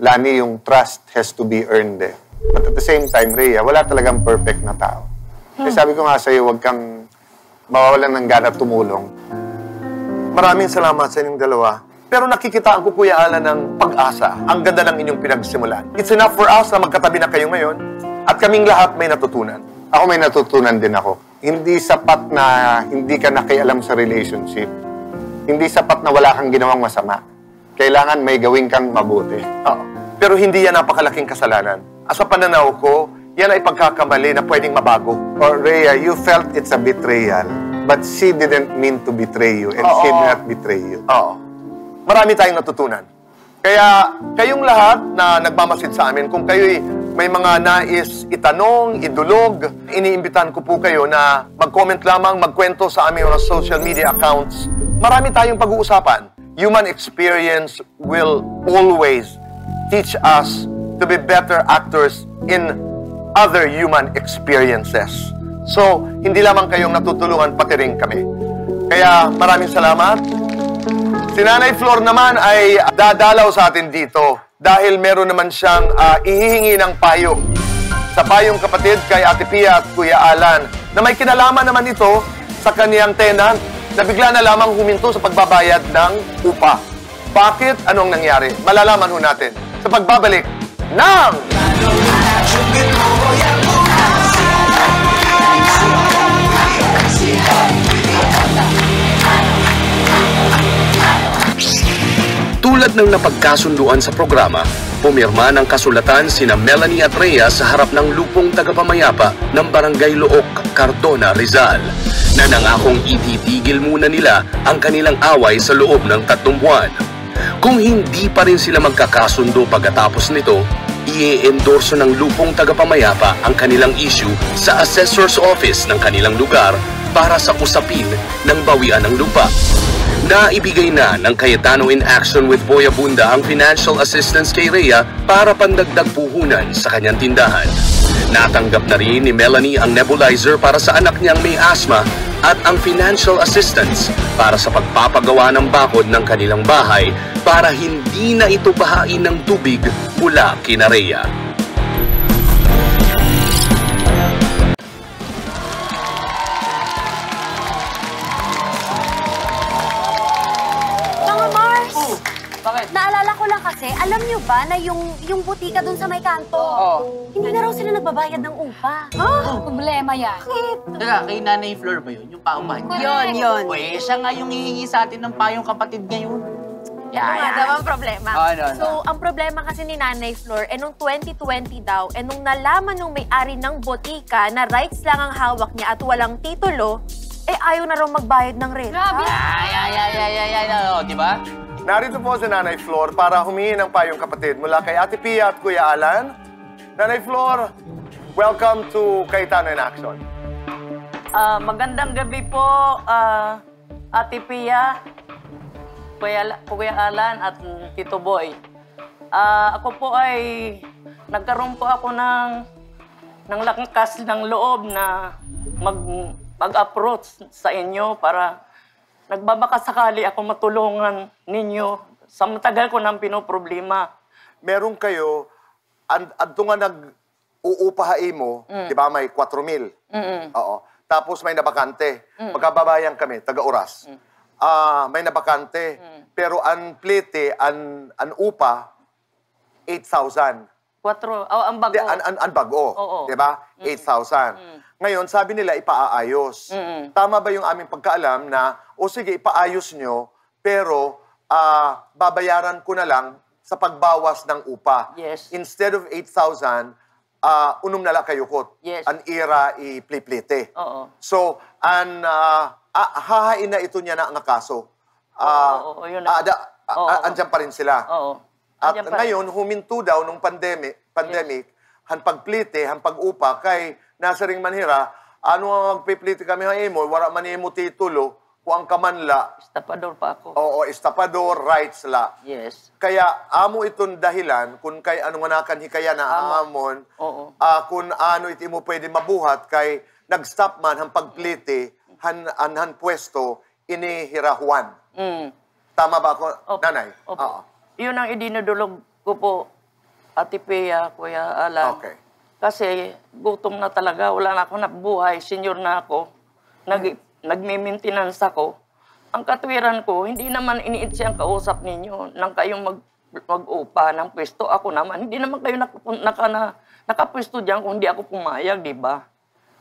Lani, yung trust has to be earned eh. But at the same time, Rhea, wala talagang perfect na tao. Kasi sabi ko nga sa'yo, huwag kang mawawalan ng gana tumulong. Maraming salamat sa inyong dalawa. Pero nakikitaan ko, Kuya Alan, ng pag-asa. Ang ganda ng inyong pinagsimulan. It's enough for us na magkatabi na kayo ngayon at kaming lahat may natutunan. Ako may natutunan din ako. Hindi sapat na hindi ka nakialam sa relationship. Hindi sapat na wala kang ginawang masama. Kailangan may gawin kang mabuti. Oo. Pero hindi yan napakalaking kasalanan. Sa pananaw ko, yan ay pagkakamali na pwedeng mabago. Or Rhea, you felt it's a betrayal, but she didn't mean to betray you and she did not betray you. Oo. Marami tayong natutunan. Kaya kayong lahat na nagmamasid sa amin, kung kayo'y may mga nais itanong, idulog, iniimbitahan ko po kayo na mag-comment lamang, magkwento sa aming mga social media accounts. Marami tayong pag-uusapan. Human experience will always teach us to be better actors in other human experiences. So, hindi lamang kayong natutulungan, pati rin kami. Kaya maraming salamat. Si Nanay Flor naman ay dadalaw sa atin dito dahil meron naman siyang ihihingi ng payo sa payong kapatid kay Ate Pia at Kuya Alan na may kinalaman naman ito sa kaniyang tenant na bigla na lamang huminto sa pagbabayad ng upa. Bakit? Anong nangyari? Malalaman ho natin sa pagbabalik ng... Tulad ng napagkasunduan sa programa, pumirma ng kasulatan sina Melanie at Rhea sa harap ng lupong tagapamayapa ng Barangay Look, Cardona, Rizal, na nangakong ititigil muna nila ang kanilang away sa loob ng 3 buwan. Kung hindi pa rin sila magkakasundo pagkatapos nito, i-endorso ng lupong tagapamayapa ang kanilang issue sa assessor's office ng kanilang lugar para sa usapin ng bawian ng lupa. Naibigay na ng Cayetano in Action with Boy Abunda ang financial assistance kay Rhea para pandagdag puhunan sa kanyang tindahan. Natanggap na rin ni Melanie ang nebulizer para sa anak niyang may asthma at ang financial assistance para sa pagpapagawa ng bakod ng kanilang bahay para hindi na ito bahain ng tubig mula kina Rhea. Naalala ko lang kasi, alam niyo ba na yung butika doon sa may kanto, hindi na raw sila nagbabayad ng upa. Problema yan. Teka, kay Nanay Flor ba yun? Yung paupahan niya? Yun. Uy, siya nga yung hihingi sa atin ng payong kapatid ngayon. Ano daw ang problema? Ano? So, ang problema kasi ni Nanay Flor, nung 2020 daw, nung nalaman nung may-ari ng botika na rights lang ang hawak niya at walang titulo, ayaw na raw magbayad ng renta. Grabe! Di ba? Narito po si Nanay Flor para humingi ng payong kapatid mula kay Ate Pia at Kuya Alan. Nanay Flor, welcome to Cayetano in Action. Magandang gabi po, Ate Pia, Kuya Alan at Tito Boy. Ako po ay nagkaroon po ako ng lakas ng loob na mag-approach sa inyo para nagbabaka sakali ako matulungan ninyo sa matagal ko ng pinoproblema. Meron kayo, adto nga nag-uupahay mo, di ba may 4,000? Oo. Tapos may nabakante. Magkababayan kami, taga-oras. May nabakante. Pero ang plete, ang upa, 8,000. Ang bago. Ang bago, di ba? 8,000. Ngayon, sabi nila, ipaayos. Tama ba yung aming pagkaalam na, sige, ipaayos nyo, pero babayaran ko na lang sa pagbawas ng upa. Yes. Instead of 8,000, unom na lang kayo kot. Yes. An ira ipliplite. Oo. So, hahain na ito niya na ang kaso. Yun na. Andyan pa rin sila. Oo. At Ayan pa. ngayon, huminto daw nung pandemic, han pagplite, han pag-upa, kay nasa ring manhira, ano ang magpiplite kami ha imo, wala man imo titulo, kung ang kamanla, Estapador pa ako. oo, estapador, rights la. Yes. Kaya amo itong dahilan kung kay ano nga nakan hikaya na amon, Oo. kung ano iti mo pwede mabuhat, kay nag-stop man han pagplite, han pwesto, inihirahuan. Mm. Tama ba ako, Opo. nanay? Opo. Oo. Yun ang idinudulog ko po, Ate Pea, Kuya Alan. Okay. Kasi gutom na talaga, wala na ako nabuhay, senior na ako. Nagme-maintenance ako. Ang katwiran ko, hindi naman iniitsi ang kausap ninyo nang kayong mag-upa ng pwesto. Ako naman, hindi naman kayo nakapwesto dyan kung hindi ako pumayag, di ba?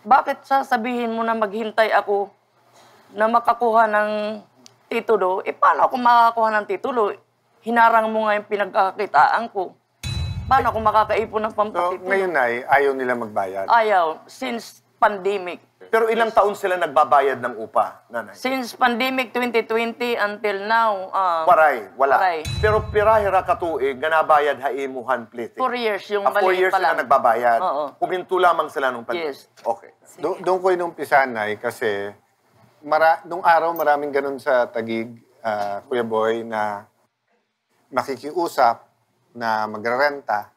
Bakit sasabihin mo na maghintay ako na makakuha ng titulo? Paano ako makakuha ng titulo? Hinarang mo nga yung pinagkakitaan ko. Paano ako makakaipon ng So, pampatitulo? ngayon ay ayaw nila magbayad. Ayaw, since pandemic. Pero ilang taon sila nagbabayad ng upa, nanay? Since pandemic 2020 until now, Waray, wala. Waray. Pero pirahira katuig, ganabayad haimuhan plite. 4 years yung 4 mali years pa sila lang. nagbabayad. Oo. Huminto lamang sila nung pandemic. Yes. Okay. Doon ko inumpisan ay kasi nung araw maraming ganun sa Taguig, Kuya Boy, na makikiusap na magrerenta.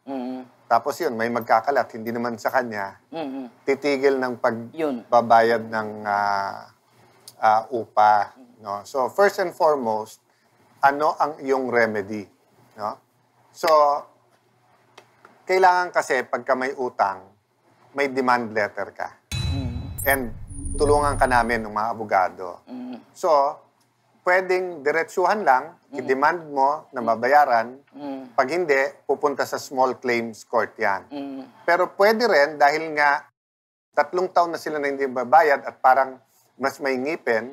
Tapos yun, may magkakalat, hindi naman sa kanya, titigil ng pagbabayad ng upa. No? So, first and foremost, ano ang iyong remedy? No? So, kailangan kasi pagka may utang, may demand letter ka. And tulungan ka namin ng mga abogado. So, pwedeng diretsuhan lang, i-demand mo na mabayaran. Pag hindi, pupunta sa small claims court yan. Pero pwede rin, dahil nga 3 taon na sila na hindi babayad at parang mas may ngipin,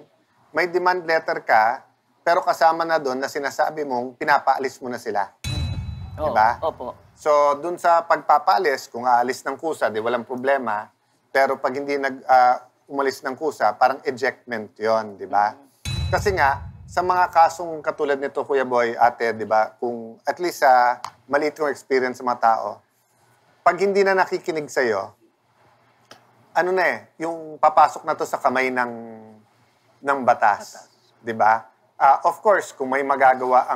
may demand letter ka, pero kasama na doon na sinasabi mong pinapaalis mo na sila. Diba? Opo. So, dun sa pagpapaalis, kung aalis ng kusa, di walang problema. Pero pag hindi umalis ng kusa, parang ejectment yon, di ba? Kasi nga, sa mga kasong katulad nito, Kuya Boy, ate, di ba, kung at least sa maliit kong experience sa mga tao, pag hindi na nakikinig sa'yo, ano na yung papasok na to sa kamay ng batas. Di ba? Of course, kung may magagawa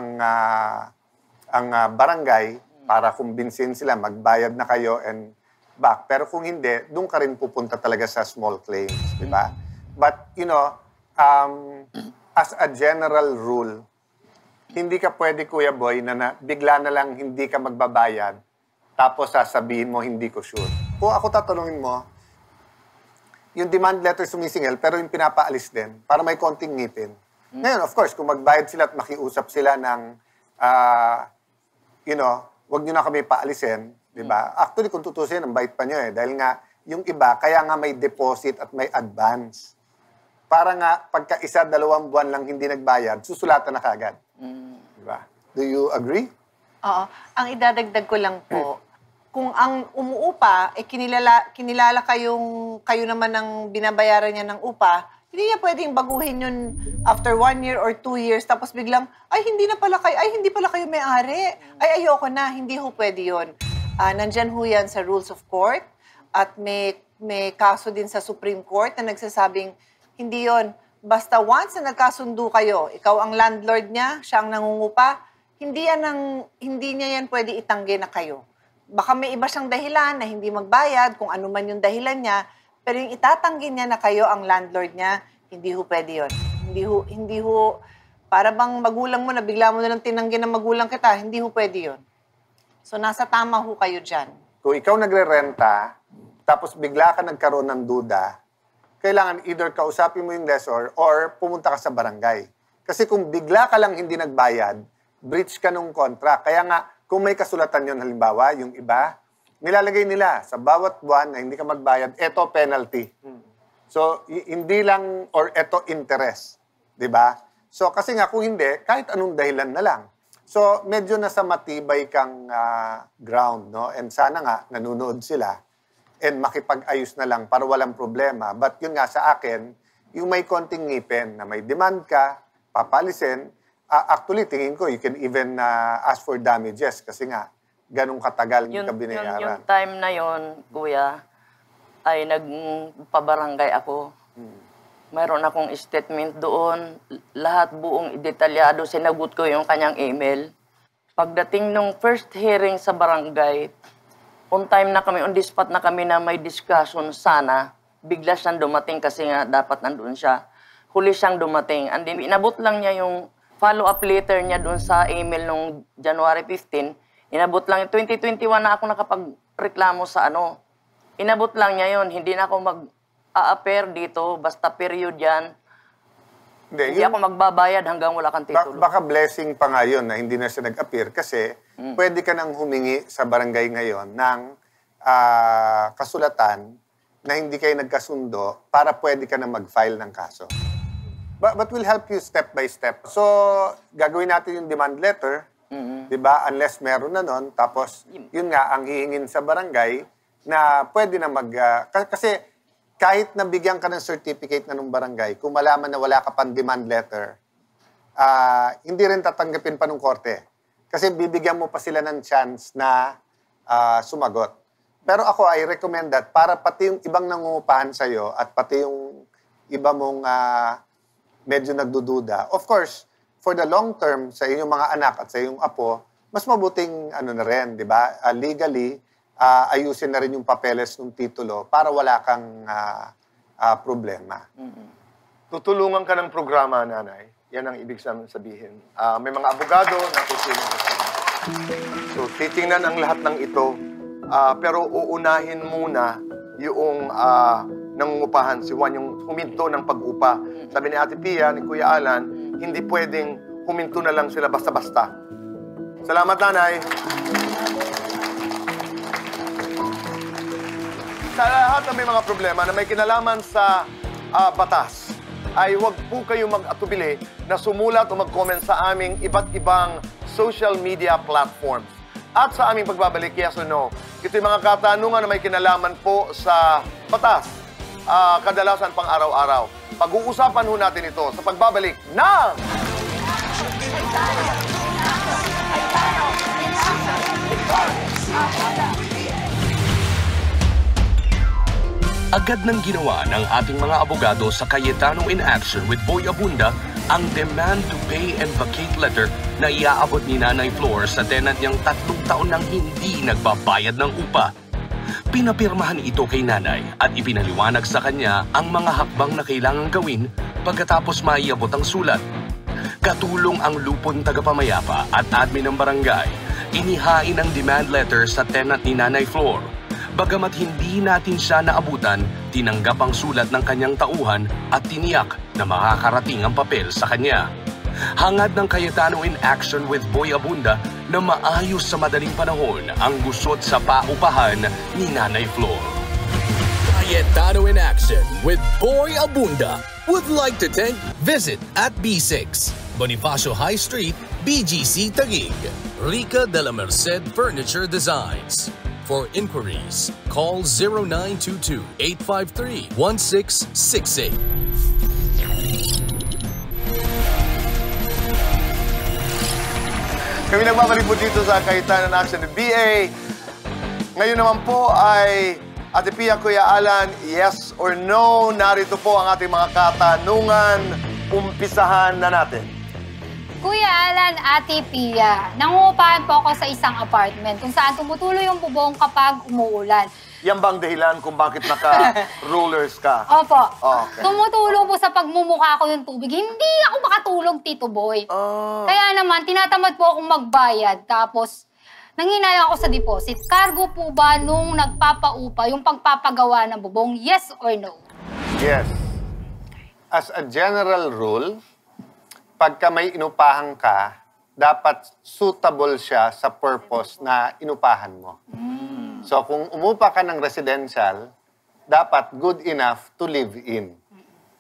ang barangay para kumbinsin sila, magbayad na kayo and back. Pero kung hindi, doon ka rin pupunta talaga sa small claims, di ba? But, you know, as a general rule, hindi ka pwede, Kuya Boy, na bigla na lang hindi ka magbabayad, tapos sasabihin mo, hindi ko sure. Kung ako tatanungin mo, yung demand letter sumisingil, pero yung pinapaalis din, para may konting ngipin. Ngayon, of course, kung magbayad sila at makiusap sila ng, you know, wag nyo na kami paalisin, di ba? Actually, kung tutusin, ang bait pa nyo Dahil nga, yung iba, kaya nga may deposit at may advance. Para nga, pagka 1-2 buwan lang hindi nagbayad, susulatan na kagad. Di ba? Do you agree? Oo. Ang idadagdag ko lang po, kung ang umuupa, kinilala kayo naman ang binabayaran niya ng upa, hindi niya pwedeng baguhin yun after 1 year or 2 years, tapos biglang, hindi pala kayo may-ari. Ayoko na, hindi ho pwede yun. Nandyan ho yan sa rules of court, at may kaso din sa Supreme Court na nagsasabing, hindi yon. Basta once na nagkasundo kayo, ikaw ang landlord niya, siya ang nangungupa, hindi niya yan pwede itanggi na kayo. Baka may iba siyang dahilan na hindi magbayad, kung ano man yung dahilan niya, pero yung itatanggi niya na kayo ang landlord niya, hindi ho pwede yun. Hindi ho, para bang magulang mo na bigla mo na lang tinanggi na magulang kita, hindi ho pwede yun. So nasa tama ho kayo dyan. Kung ikaw nagre-renta, tapos bigla ka nagkaroon ng duda, kailangan either kausapin mo yung lessor or pumunta ka sa barangay. Kasi kung bigla ka lang hindi nagbayad, breach ka nung contract. Kaya nga, kung may kasulatan yun, halimbawa, yung iba, nilalagay nila sa bawat buwan na hindi ka magbayad, eto penalty. So, hindi lang, or eto interest. Diba? So, kasi nga, kung hindi, kahit anong dahilan na lang. So, medyo nasa matibay kang ground, no? And sana nga, nanunood sila. And makipag-ayos na lang para walang problema. But yun nga sa akin, yung may konting ngipin na may demand ka, papalisin, Actually, tingin ko, you can even ask for damages kasi nga, ganun katagal hindi ka binayaran. Yung time na yon, kuya, ay nagpabarangay ako. Mayroon akong statement doon. Lahat buong detalyado, sinagot ko yung kanyang email. Pagdating nung first hearing sa barangay, on time na kami, on the spot na kami na may discussion sana. Bigla siyang dumating kasi nga dapat nandun siya. Huli siyang dumating. And then, inabot lang niya yung follow-up letter niya doon sa email nung January 15. Inabot lang, 2021 na ako nakapagreklamo sa ano. Inabot lang niya yon, hindi na ako mag-a-appear dito, basta period yan. Hindi ako magbabayad hanggang wala kang titulo. Baka blessing pa nga yun na hindi na siya nag-appear kasi pwede ka nang humingi sa barangay ngayon ng kasulatan na hindi kayo nagkasundo para pwede ka na mag-file ng kaso. But we'll help you step by step. So, gagawin natin yung demand letter, di ba? Unless meron na nun. Tapos, yun nga, ang hihingin sa barangay na pwede na kasi kahit nabigyan ka ng certificate na nung barangay, kung malaman na wala ka pang demand letter, hindi rin tatanggapin pa nung korte. Kasi bibigyan mo pa sila ng chance na sumagot. Pero ako, I recommend that para pati yung ibang nangungupahan sa'yo at pati yung iba mong medyo nagdududa. Of course, for the long term, sa inyong mga anak at sa inyong apo, mas mabuting ano na rin, di ba? Legally, ayusin na rin yung papeles ng titulo para wala kang problema. Tutulungan ka ng programa, nanay. Yan ang ibig sabihin. May mga abogado na tutulungan. So, titingnan ang lahat ng ito. Pero uunahin muna yung nangungupahan, si Juan, yung huminto ng pag-upa. Sabi ni Ate Pia, ni Kuya Alan, hindi pwedeng huminto na lang sila basta-basta. Salamat, nanay. Sa lahat ng may mga problema na may kinalaman sa batas, ay huwag po kayo mag-atubili na sumulat o mag-comment sa aming iba't ibang social media platforms. At sa aming pagbabalik, yes or no, ito yung mga katanungan na may kinalaman po sa batas, kadalasan pang araw-araw. Pag-uusapan ho natin ito sa pagbabalik ng... Agad nang ginawa ng ating mga abogado sa Cayetano in Action with Boy Abunda ang demand to pay and vacate letter na iaabot ni Nanay Flor sa tenant niyang 3 taon nang hindi nagbabayad ng upa. Pinapirmahan ito kay Nanay at ipinaliwanag sa kanya ang mga hakbang na kailangang gawin pagkatapos maiabot ang sulat. Katulong ang lupon tagapamayapa at admin ng barangay, inihain ang demand letter sa tenant ni Nanay Flor. Bagamat hindi natin siya naabutan, tinanggap ang sulat ng kanyang tauhan at tiniyak na makakarating ang papel sa kanya. Hangad ng Cayetano in Action with Boy Abunda na maayos sa madaling panahon ang gusot sa paupahan ni Nanay Flor. Cayetano in Action with Boy Abunda would like to thank Visit at B6, Bonifacio High Street, BGC Taguig, Rica de la Merced Furniture Designs. For inquiries, call 0922-853-1668. Kami nagbabalik po dito sa Cayetano in Action with BA. Ngayon naman po ay Ate Pia, Kuya Alan, yes or no? Narito po ang ating mga katanungan. Umpisahan na natin. Kuya Alan, Ate Pia, nangungupahan po ako sa isang apartment kung saan tumutuloy yung bubong kapag umuulan. Yan ba ang dahilan kung bakit naka-rollers ka? Opo. Okay. Tumutulong po sa pagmumukha ko yung tubig. Hindi ako makatulog, Tito Boy. Kaya naman, tinatamad po akong magbayad. Tapos, nanghinayang ako sa deposit. Cargo po ba nung nagpapaupa yung pagpapagawa ng bubong? Yes or no? Yes. As a general rule, pagka may inupahan ka, dapat suitable siya sa purpose na inupahan mo. So kung umupa ka ng residential, dapat good enough to live in.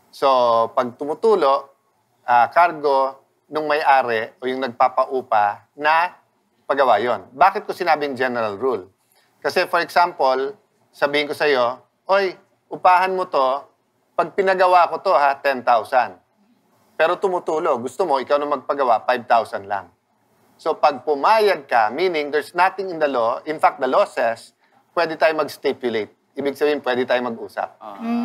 So pag tumutulo, cargo nung may-ari o yung nagpapaupa na pagawa yon. Bakit ko sinabing general rule? Kasi for example, sabihin ko sa'yo, oy, upahan mo to, pag pinagawa ko to 10,000. pero tumutulo. Gusto mo, ikaw na magpagawa, 5,000 lang. So pag pumayag ka, meaning there's nothing in the law, in fact, the law says, pwede tayo mag-stipulate. Ibig sabihin, pwede tayo mag-usap.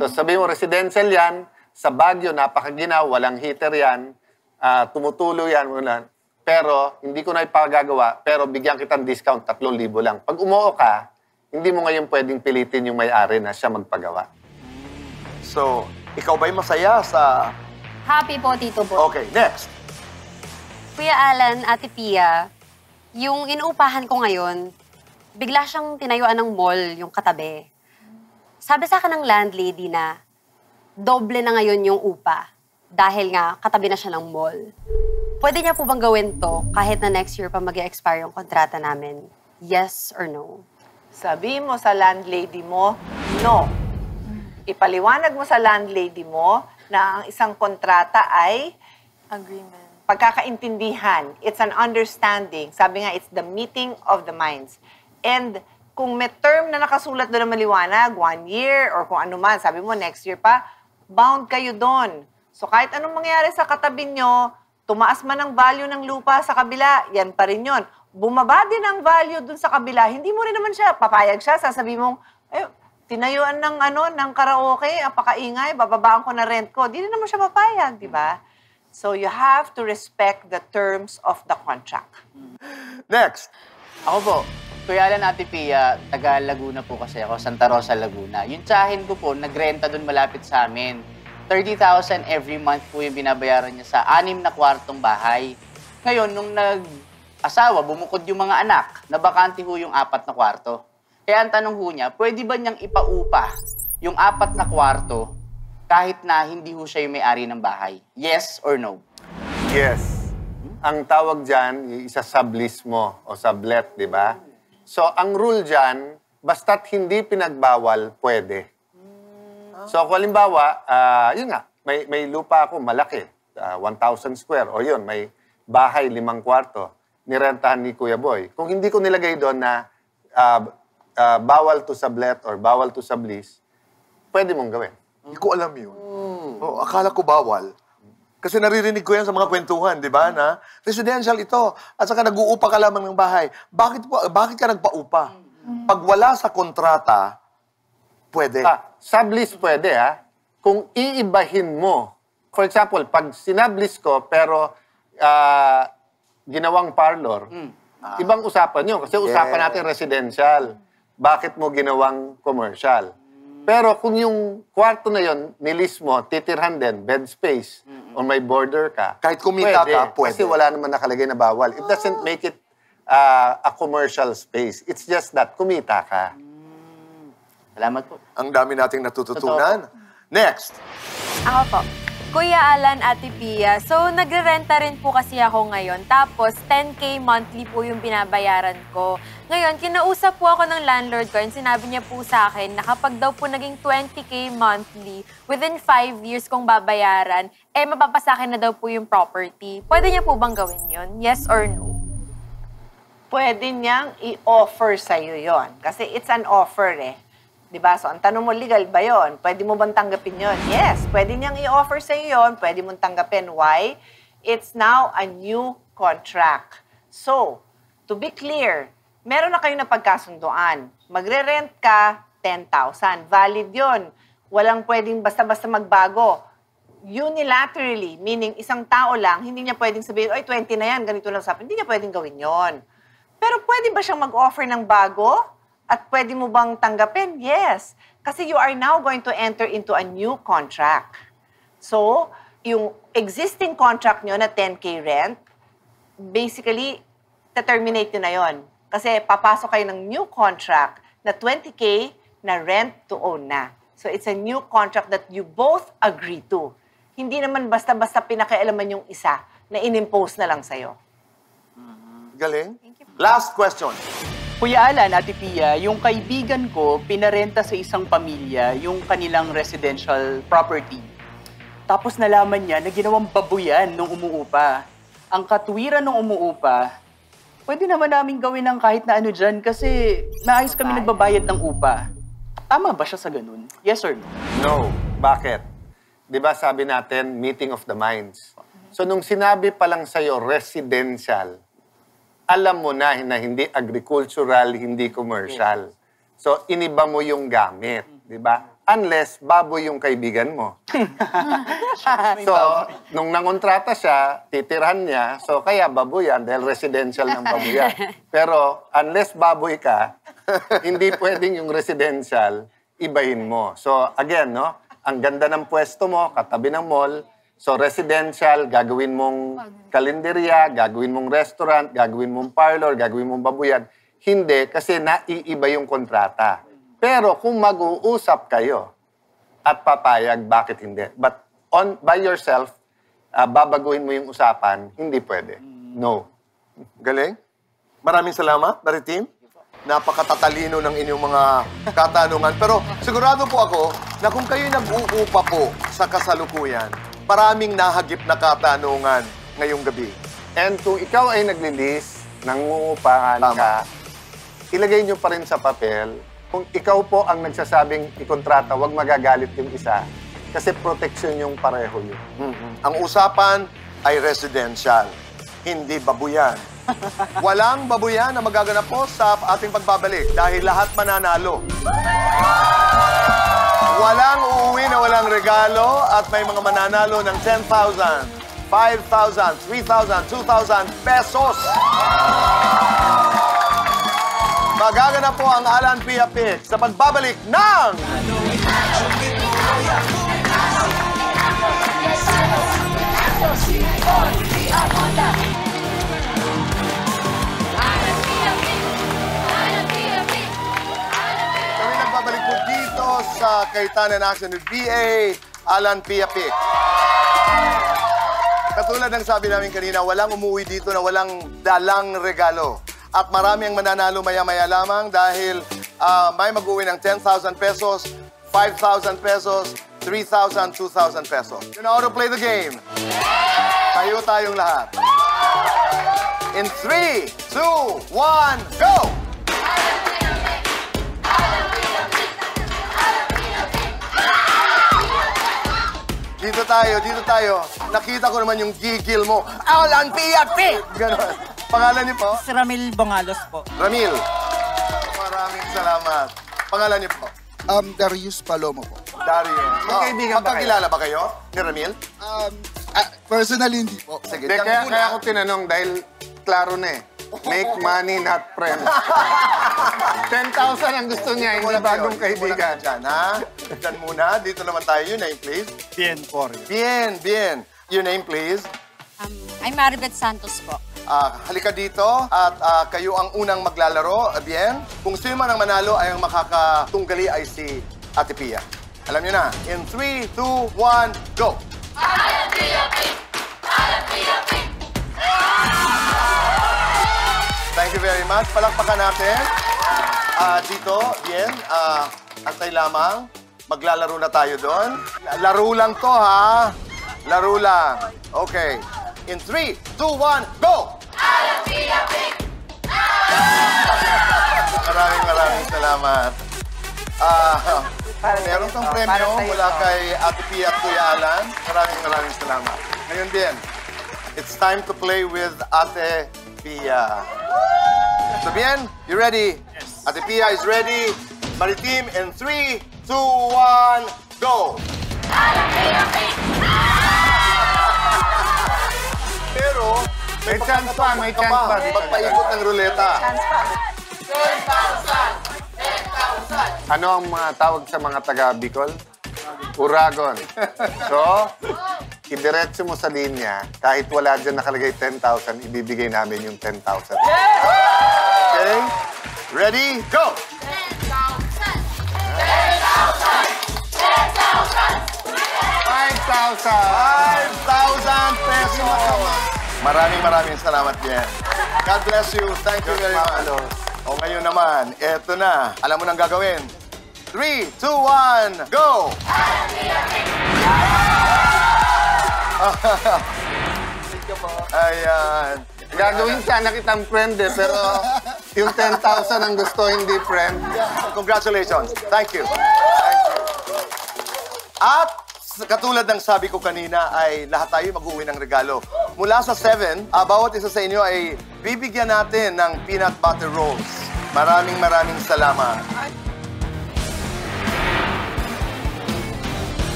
So sabihin mo, residential yan, sa Baguio, napakaginaw, walang heater yan, tumutulo yan, pero hindi ko na ipagagawa, pero bigyan kitang discount, 3,000 lang. Pag umuo ka, hindi mo ngayon pwedeng pilitin yung may-ari na siya magpagawa. So, ikaw ba'y masaya sa... Happy po, Tito Boy. Okay, next. Kuya Alan, Ate Pia, yung inuupahan ko ngayon, bigla siyang tinayuan ng mall yung katabi. Sabi sa akin ng landlady na doble na ngayon yung upa dahil nga katabi na siya ng mall. Pwede niya po bang gawin to kahit na next year pa mag-expire yung kontrata namin? Yes or no? Sabi mo sa landlady mo, no. Ipaliwanag mo sa landlady mo na ang isang kontrata ay Agreement. pagkakaintindihan. It's an understanding. Sabi nga, it's the meeting of the minds. And kung may term na nakasulat doon na maliwanag, 1 year or kung ano man, sabi mo next year pa, bound kayo doon. So kahit anong mangyari sa katabi nyo, tumaas man ang value ng lupa sa kabila, yan pa rin yun. Bumaba din ang value doon sa kabila, hindi mo rin naman siya, papayag siya, sasabi mong, ay, tinayuan ng karaoke, apakaingay, bababaan ko na rent ko. Di rin naman siya papayag, di ba? So you have to respect the terms of the contract. Next. Ako po, Kuya Alan, Ate Pia, taga Laguna po kasi ako, Santa Rosa, Laguna. Yung tsahin ko po, nagrenta doon malapit sa amin. 30,000 every month po yung binabayaran niya sa 6 na kwartong bahay. Ngayon, nung nag-asawa, bumukod yung mga anak, nabakante ho yung 4 na kwarto. Kaya ang tanong ho niya, pwede ba niyang ipaupa yung 4 na kwarto kahit na hindi ho siya yung may-ari ng bahay? Yes or no? Yes. Ang tawag dyan, isa-sublease mo o sublet, di ba? So, ang rule dyan, basta't hindi pinagbawal, pwede. So, kung halimbawa, yun nga, may lupa ako malaki, 1,000 square, o yun, may bahay 5 kwarto, nirentahan ni Kuya Boy. Kung hindi ko nilagay doon na bawal to sublet or bawal to sublease, pwede mong gawin. Hindi ko alam yun. Oh, akala ko bawal. Kasi naririnig ko yan sa mga kwentuhan, di ba, na residential ito, at saka nag-uupa ka lamang ng bahay. Bakit ka nagpa-upa? Pag wala sa kontrata, pwede. Sublease pwede, ha? Kung iibahin mo, for example, pag sinublease ko, pero ginawang parlor, ibang usapan yun. Kasi usapan natin residential. Bakit mo ginawang commercial? Pero kung yung kwarto na yon nilis mo, titirhan din, bed space, o may border ka, kahit kumita ka, pwede. Kasi wala naman nakalagay na bawal. It doesn't make it a commercial space. It's just that kumita ka. Salamat po. Ang dami nating natututunan. Next. Ako po. Kuya Alan, Ate Pia, so nagre-renta rin po kasi ako ngayon. Tapos 10K monthly po yung binabayaran ko. Ngayon, kinausap po ako ng landlord ko and sinabi niya po sa akin na kapag daw po naging 20K monthly, within 5 years kong babayaran, mapapasakin na daw po yung property. Pwede niya po bang gawin yun? Yes or no? Pwede niyang i-offer sa'yo yon. Kasi it's an offer eh. Diba? So, ang tanong mo, legal ba yon? Pwede mo bang tanggapin yon? Yes. Pwede niyang i-offer sa'yo yon. Pwede mong tanggapin. Why? It's now a new contract. So, to be clear, meron na kayo na pagkasunduan. Magre-rent ka, 10,000. Valid yon. Walang pwedeng basta-basta magbago. Unilaterally, meaning isang tao lang, hindi niya pwedeng sabihin, ay, 20 na yan, ganito lang usapin. Hindi niya pwedeng gawin yon. Pero pwede ba siyang mag-offer ng bago? At pwede mo bang tanggapin? Yes. Kasi you are now going to enter into a new contract. So, yung existing contract nyo na 10K rent, basically, terminate nyo na yon. Kasi papasok kayo ng new contract na 20K na rent to own na. So, it's a new contract that you both agree to. Hindi naman basta-basta pinakialaman yung isa na inimpose na lang sa'yo. Galing. Last question. Kuya Alan, Ate Pia, yung kaibigan ko, pinarenta sa isang pamilya yung kanilang residential property. Tapos nalaman niya na ginawang babuyan nung umuupa. Ang katwiran nung umuupa, pwede naman namin gawin ng kahit na ano dyan kasi naayos kami nagbabayad ng upa. Tama ba siya sa ganun? Yes or no? No. Bakit? Di ba sabi natin, meeting of the minds. So, nung sinabi pa lang sa'yo, residential, alam mo na hindi agricultural, hindi commercial. So, iniba mo yung gamit, di ba? Unless baboy yung kaibigan mo. So, nung nangontrata siya, titirhan niya, so kaya baboyan dahil residential ng baboyan. Pero unless baboy ka, hindi pwedeng yung residential, ibahin mo. So, again, no? Ang ganda ng pwesto mo, katabi ng mall. So, residential, gagawin mong kalenderya, gagawin mong restaurant, gagawin mong parlor, gagawin mong babuyan. Hindi, kasi naiiba yung kontrata. Pero kung mag-uusap kayo at papayag, bakit hindi? But by yourself, babaguhin mo yung usapan, hindi pwede. No. Galing. Maraming salamat, Maritim. Napakatatalino ng inyong mga katanungan. Pero sigurado po ako na kung kayo nag-uupa po sa kasalukuyan, maraming nahagip na katanungan ngayong gabi. And kung ikaw ay naglilis, nangungupahan ka, ilagay nyo pa rin sa papel. Kung ikaw po ang nagsasabing ikontrata, huwag magagalit yung isa. Kasi protection yung pareho yun. Ang usapan ay residential, hindi babuyan. Walang babuyan na magaganap po sa ating pagbabalik dahil lahat mananalo. Walang uuwi na walang regalo at may mga mananalo ng 10,000, 5,000, 3,000, 2,000 pesos. Magaganap po ang Alan Pia Pick sa pagbabalik ng... Kami nagbabalik po dito sa Kaitanan Action with BA, Alan Pia Pick. Katulad ng sabi namin kanina, walang umuwi dito na walang dalang regalo. At marami ang mananalo maya-maya lamang dahil may mag-uwi ng 10,000 pesos, 5,000 pesos, 3,000, 2,000 pesos. You know how to play the game. Tayo tayong lahat. In 3, 2, 1, go! Dito tayo. Nakita ko naman yung gigil mo. Alan Pia Pick! Ganon. Pangalan niyo po? Si Ramil Bongalos po. Ramil. Maraming salamat. Pangalan niyo po? Darius Palomo po. Darius. Magkaibigan ba kayo? Magkakilala ba kayo ni Ramil? Personally, hindi po. Sige, kaya ako tinanong dahil klaro na eh. Make money, not friends. 10,000 ang gusto niya, hindi bagong kaibigan. Diyan, ha? Diyan muna. Dito naman tayo. Your name, please. Bien po. Bien. Your name, please. I'm Maribeth Santos po. Halika dito at kayo ang unang maglalaro. Bien. Kung sino man ang manalo ay ang makakatunggali ay si Ate Pia. Alam niyo na. In 3, 2, 1, go! Alan Pia Pick! Alan Pia Pick! Thank you very much. Palakpakan natin. Dito, Bien, antay lamang. Maglalaro na tayo doon. Laro lang to, ha? Laro lang. Okay. In 3, 2, 1, go! Alan Pia Pick! Maraming salamat. Meron kang premyo mula kay Ate Pia at Kuya Alan. Maraming salamat. Ngayon, Bien, it's time to play with Ate Pia. So, Bien, you ready? Yes. Ate Pia is ready. Maritim, in 3, 2, 1, go! Alan Pia Pick! Pero, may chance pa. Magpaikot ng ruleta. Chance pa. 10,000! 10,000! Ano ang mga tawag sa mga taga-Bicol? Uragon. So, idiretso mo sa linya, kahit wala dyan nakalagay 10,000, ibibigay namin yung 10,000. Okay? Ready? Go! 10,000! 5,000 pesos! Maraming salamat, Bien. God bless you. Thank you very much. O ngayon naman, eto na. Alam mo nang gagawin. 3, 2, 1, go! Ayan. Gagawin sana kitang friend eh, pero yung 10,000 ang gusto, hindi friend. Congratulations. Thank you. At katulad ng sabi ko kanina ay lahat tayo mag-uwi ng regalo. Mula sa 7, bawat isa sa inyo ay bibigyan natin ng peanut butter rolls. Maraming salamat.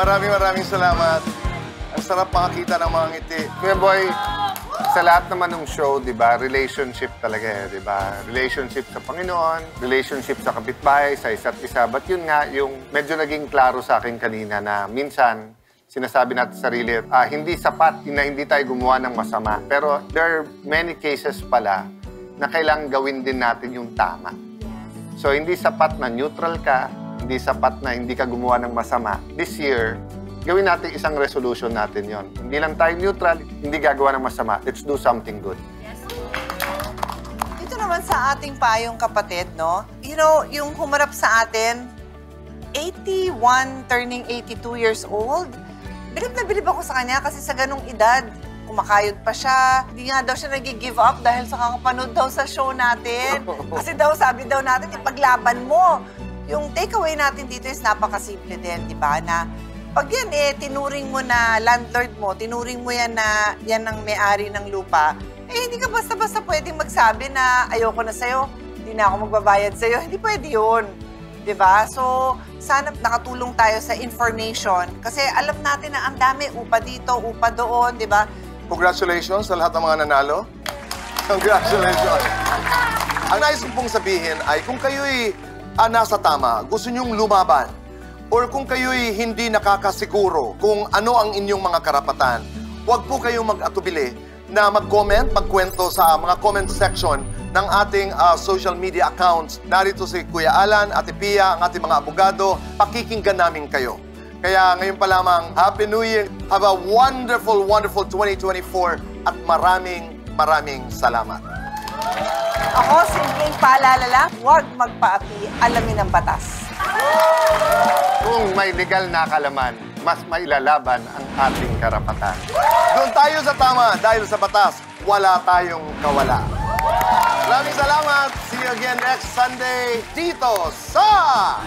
Maraming salamat. Ang sarap makakita ng mga ngiti. Kuya Boy, sa lahat naman ng show, di ba, relationship talaga di ba? Relationship sa Panginoon, relationship sa kapitbahay, sa isa't isa. But yun nga, yung medyo naging klaro sa akin kanina na minsan, sinasabi natin sa sarili, hindi sapat na hindi tayo gumawa ng masama. Pero there are many cases pala na kailangan gawin din natin yung tama. So, hindi sapat na neutral ka, hindi sapat na hindi ka gumawa ng masama. This year, gawin natin isang resolution natin yon. Hindi lang tayo neutral, hindi gagawa ng masama. Let's do something good. Ito naman sa ating payong kapatid, no? You know, yung humarap sa atin, 81 turning 82 years old. Bilib na bilib ako sa kanya kasi sa ganung edad, kumakayod pa siya. Hindi nga daw siya nag-give up dahil sa kakapanood daw sa show natin. Kasi daw, sabi daw natin, ipaglaban mo. Yung takeaway natin dito is napakasimple din, di ba? Na pag yan tinuring mo na landlord mo, tinuring mo yan na yan ang may-ari ng lupa, hindi ka basta-basta pwedeng magsabi na ayoko na sa'yo, hindi na ako magbabayad sa'yo. Hindi pwede yun. Diba? So, sana nakatulong tayo sa information kasi alam natin na ang dami, upa dito, upa doon, diba? Congratulations sa lahat ng mga nanalo. Congratulations. Ang nais kong pong sabihin ay kung kayo'y nasa tama, gusto nyong lumaban, or kung kayo'y hindi nakakasiguro kung ano ang inyong mga karapatan, huwag po kayong mag-atubili na mag-comment, magkwento sa mga comment section ng ating social media accounts. Narito si Kuya Alan, Ate Pia, ang ating mga abogado. Pakikinggan namin kayo. Kaya ngayon pa lamang, Happy New Year. Have a wonderful 2024 at maraming salamat. Ako, simpleng paalala lang, huwag magpaapi, alamin ang batas. Kung may legal na kalaman, mas mailalaban ang ating karapatan. Doon tayo sa tama dahil sa batas, wala tayong kawala. Maraming salamat. See you again next Sunday dito sa